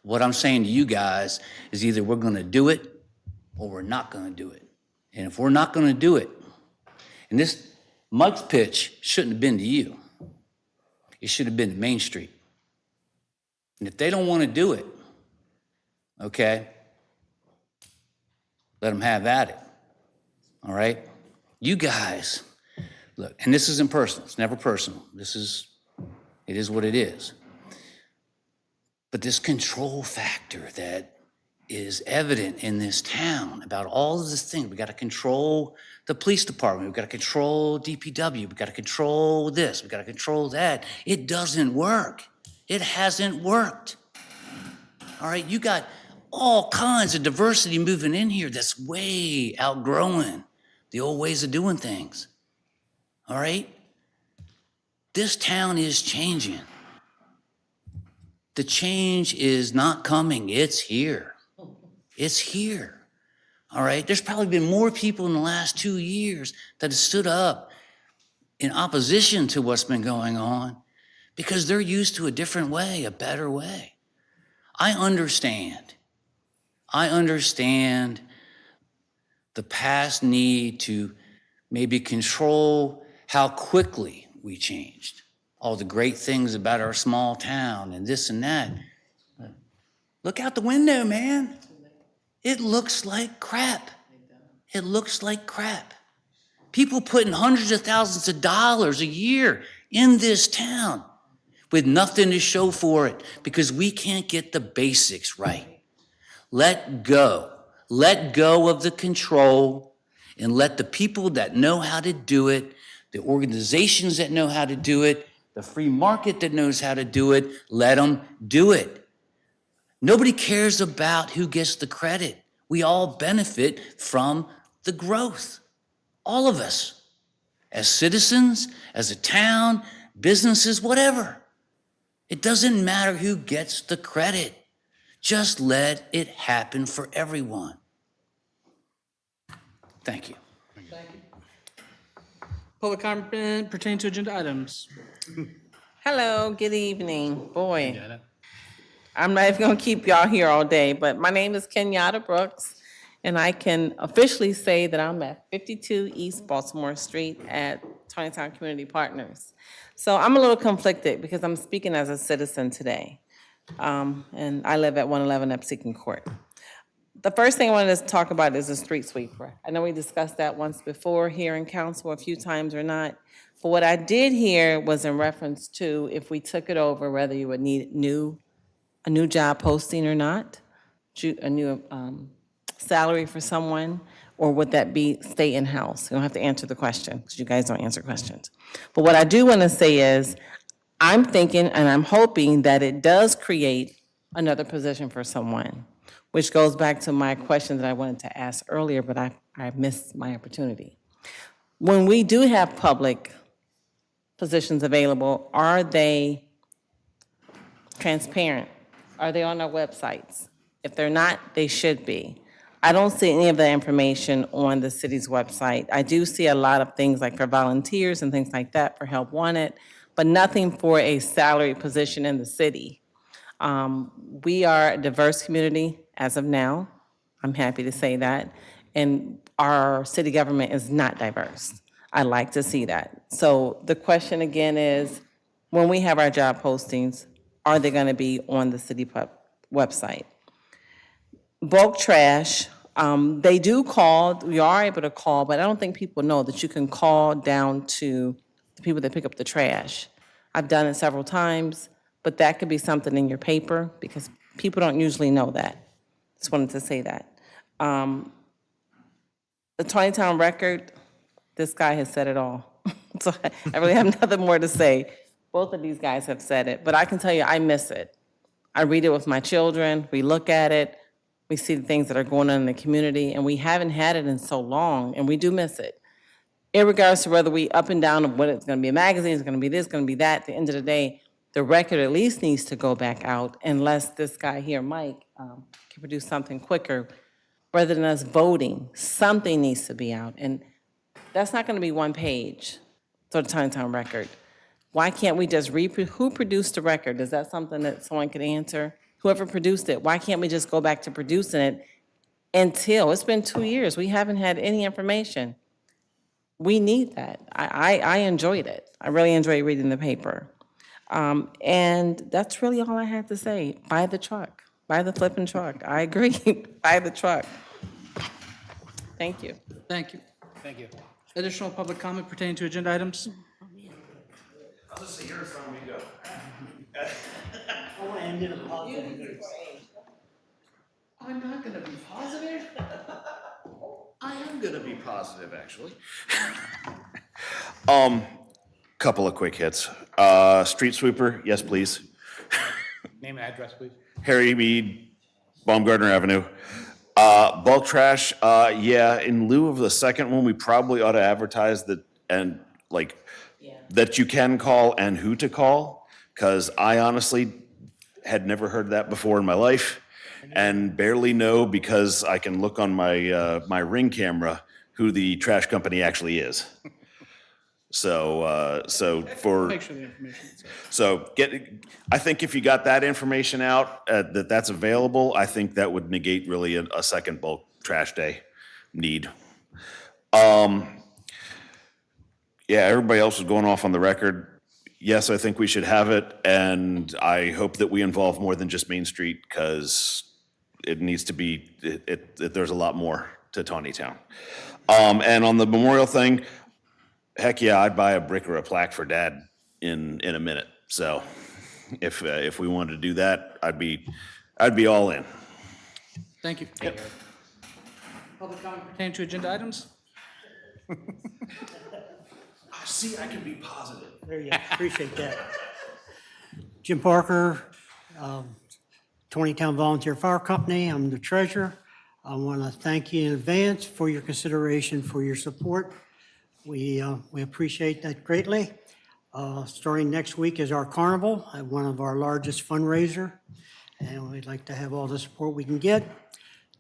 What I'm saying to you guys is either we're gonna do it or we're not gonna do it. And if we're not gonna do it, and this, Mike's pitch shouldn't have been to you. It should have been to Main Street. And if they don't wanna do it, okay, let them have at it, all right? You guys, look, and this isn't personal, it's never personal. It is what it is. But this control factor that is evident in this town about all of this thing, we gotta control the police department, we gotta control DPW, we gotta control this, we gotta control that. It doesn't work. It hasn't worked. All right, you got all kinds of diversity moving in here that's way outgrowing the old ways of doing things. All right? This town is changing. The change is not coming, it's here. It's here. All right? There's probably been more people in the last 2 years that have stood up in opposition to what's been going on because they're used to a different way, a better way. I understand the past need to maybe control how quickly we changed. All the great things about our small town and this and that. Look out the window, man. It looks like crap. It looks like crap. People putting hundreds of thousands of dollars a year in this town with nothing to show for it because we can't get the basics right. Let go. Let go of the control and let the people that know how to do it, the organizations that know how to do it, the free market that knows how to do it, let them do it. Nobody cares about who gets the credit. We all benefit from the growth. All of us. As citizens, as a town, businesses, whatever. It doesn't matter who gets the credit. Just let it happen for everyone. Thank you. Public comment pertaining to agenda items. Hello, good evening. Boy, I'm not even gonna keep y'all here all day, but my name is Kenyatta Brooks, and I can officially say that I'm at 52 East Baltimore Street at Taneytown Community Partners. So I'm a little conflicted because I'm speaking as a citizen today, and I live at 111 Epseekin Court. The first thing I wanted to talk about is the street sweeper. I know we discussed that once before here in council a few times or not. But what I did hear was in reference to if we took it over, whether you would need a new job posting or not, a new salary for someone, or would that be stay in-house? You don't have to answer the question because you guys don't answer questions. But what I do want to say is I'm thinking and I'm hoping that it does create another position for someone, which goes back to my question that I wanted to ask earlier, but I missed my opportunity. When we do have public positions available, are they transparent? Are they on our websites? If they're not, they should be. I don't see any of the information on the city's website. I do see a lot of things like for volunteers and things like that for help wanted, but nothing for a salary position in the city. We are a diverse community as of now. I'm happy to say that. And our city government is not diverse. I like to see that. So the question again is, when we have our job postings, are they going to be on the city website? Bulk trash, they do call, we are able to call, but I don't think people know that you can call down to the people that pick up the trash. I've done it several times, but that could be something in your paper because people don't usually know that. Just wanted to say that. The Taneytown record, this guy has said it all. So I really have nothing more to say. Both of these guys have said it, but I can tell you, I miss it. I read it with my children, we look at it, we see the things that are going on in the community, and we haven't had it in so long, and we do miss it. In regards to whether we up and down of what it's gonna be a magazine, it's gonna be this, gonna be that, at the end of the day, the record at least needs to go back out unless this guy here, Mike, can produce something quicker. Rather than us voting, something needs to be out. And that's not gonna be one page, so the Taneytown record. Why can't we just who produced the record? Is that something that someone could answer? Whoever produced it, why can't we just go back to producing it until, it's been 2 years, we haven't had any information. We need that. I enjoyed it. I really enjoyed reading the paper. And that's really all I had to say. Buy the truck, buy the flipping truck. I agree, buy the truck. Thank you. Thank you. Thank you. Additional public comment pertaining to agenda items? I'm not gonna be positive. I am gonna be positive, actually. Couple of quick hits. Street sweeper, yes, please. Name and address, please. Harry Mead, Baumgartner Avenue. Bulk trash, yeah, in lieu of the second one, we probably ought to advertise that, and like, that you can call and who to call, because I honestly had never heard that before in my life, and barely know, because I can look on my, my Ring camera, who the trash company actually is. So, Make sure the information is. so I think if you got that information out, that's available, I think that would negate really a second bulk trash day need. Yeah, everybody else is going off on the record. Yes, I think we should have it, and I hope that we involve more than just Main Street, because it needs to be, there's a lot more to Taneytown. And on the memorial thing, heck yeah, I'd buy a brick or a plaque for Dad in a minute. So if we wanted to do that, I'd be all in. Thank you. Public comment pertaining to agenda items? See, I can be positive. There you go. Appreciate that. Jim Parker, Taneytown Volunteer Fire Company. I'm the treasurer. I want to thank you in advance for your consideration, for your support. We appreciate that greatly. Starting next week is our carnival, one of our largest fundraiser, and we'd like to have all the support we can get.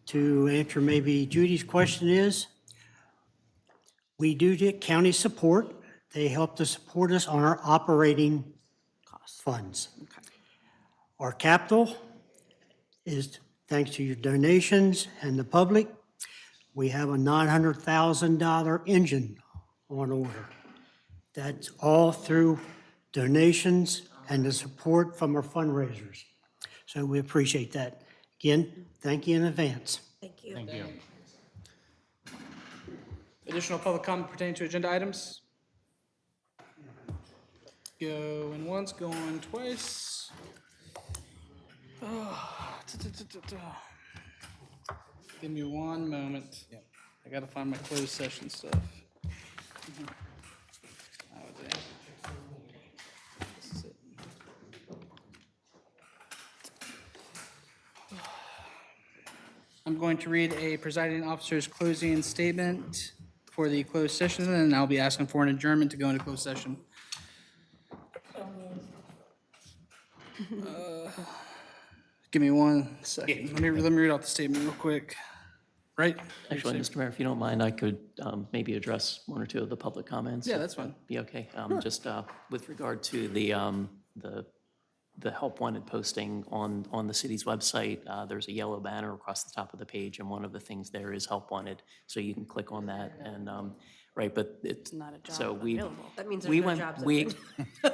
To answer maybe Judy's question is, we do get county support. They help to support us on our operating funds. Our capital is thanks to your donations and the public. We have a $900,000 engine on order. That's all through donations and the support from our fundraisers. So we appreciate that. Again, thank you in advance. Thank you. Thank you. Additional public comment pertaining to agenda items? Going once, going twice. Give me one moment. I gotta find my closed session stuff. Oh, dang. This is it. I'm going to read a presiding officer's closing statement for the closed session, and I'll be asking for an adjournment to go into closed session. Give me 1 second. Let me read out the statement real quick. Right? Actually, Mr. Mayor, if you don't mind, I could maybe address one or two of the public comments. Yeah, that's fine. Be okay. Just with regard to the help wanted posting on the city's website, there's a yellow banner across the top of the page, and one of the things there is help wanted. So you can click on that and, right, but it's Not a job so we available. That means we there's no went jobs we open.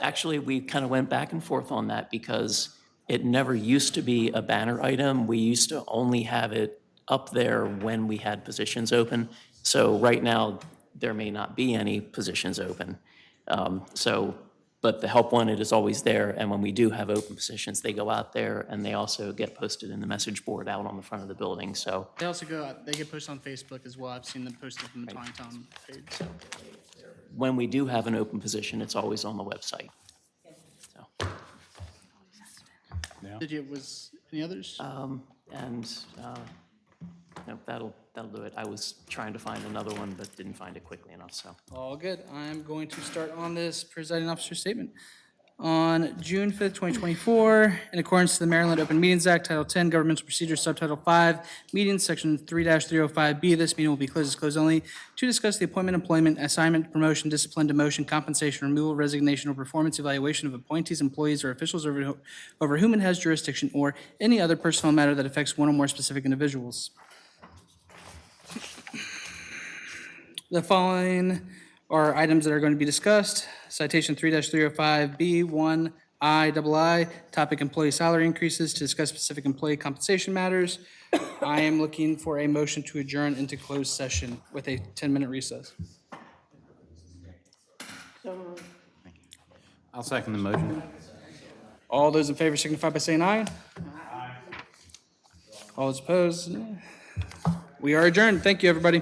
actually we kind of went back and forth on that because it never used to be a banner item. We used to only have it up there when we had positions open. So right now, there may not be any positions open. But the help wanted is always there, and when we do have open positions, they go out there, and they also get posted in the message board out on the front of the building, so. They also they get posted on Facebook as well. I've seen them posted from the Taneytown page, so. When we do have an open position, it's always on the website. So, Did you, was any others? No, that'll do it. I was trying to find another one, but didn't find it quickly enough, so. All good. I'm going to start on this presiding officer statement. On June 5th, 2024, in accordance to the Maryland Open Meetings Act, Title 10, Governmental Procedures, Subtitle 5, Meetings, Section 3-305B, this meeting will be closed as closed only to discuss the appointment, employment, assignment, promotion, discipline, demotion, compensation, removal, resignation, or performance evaluation of appointees, employees, or officials over whom it has jurisdiction, or any other personal matter that affects one or more specific individuals. The following are items that are going to be discussed. Citation 3-305B, 1II, topic employee salary increases to discuss specific employee compensation matters. I am looking for a motion to adjourn into closed session with a 10-minute recess. I'll second the motion. All those in favor signify by saying aye. Aye. All those opposed? We are adjourned. Thank you, everybody.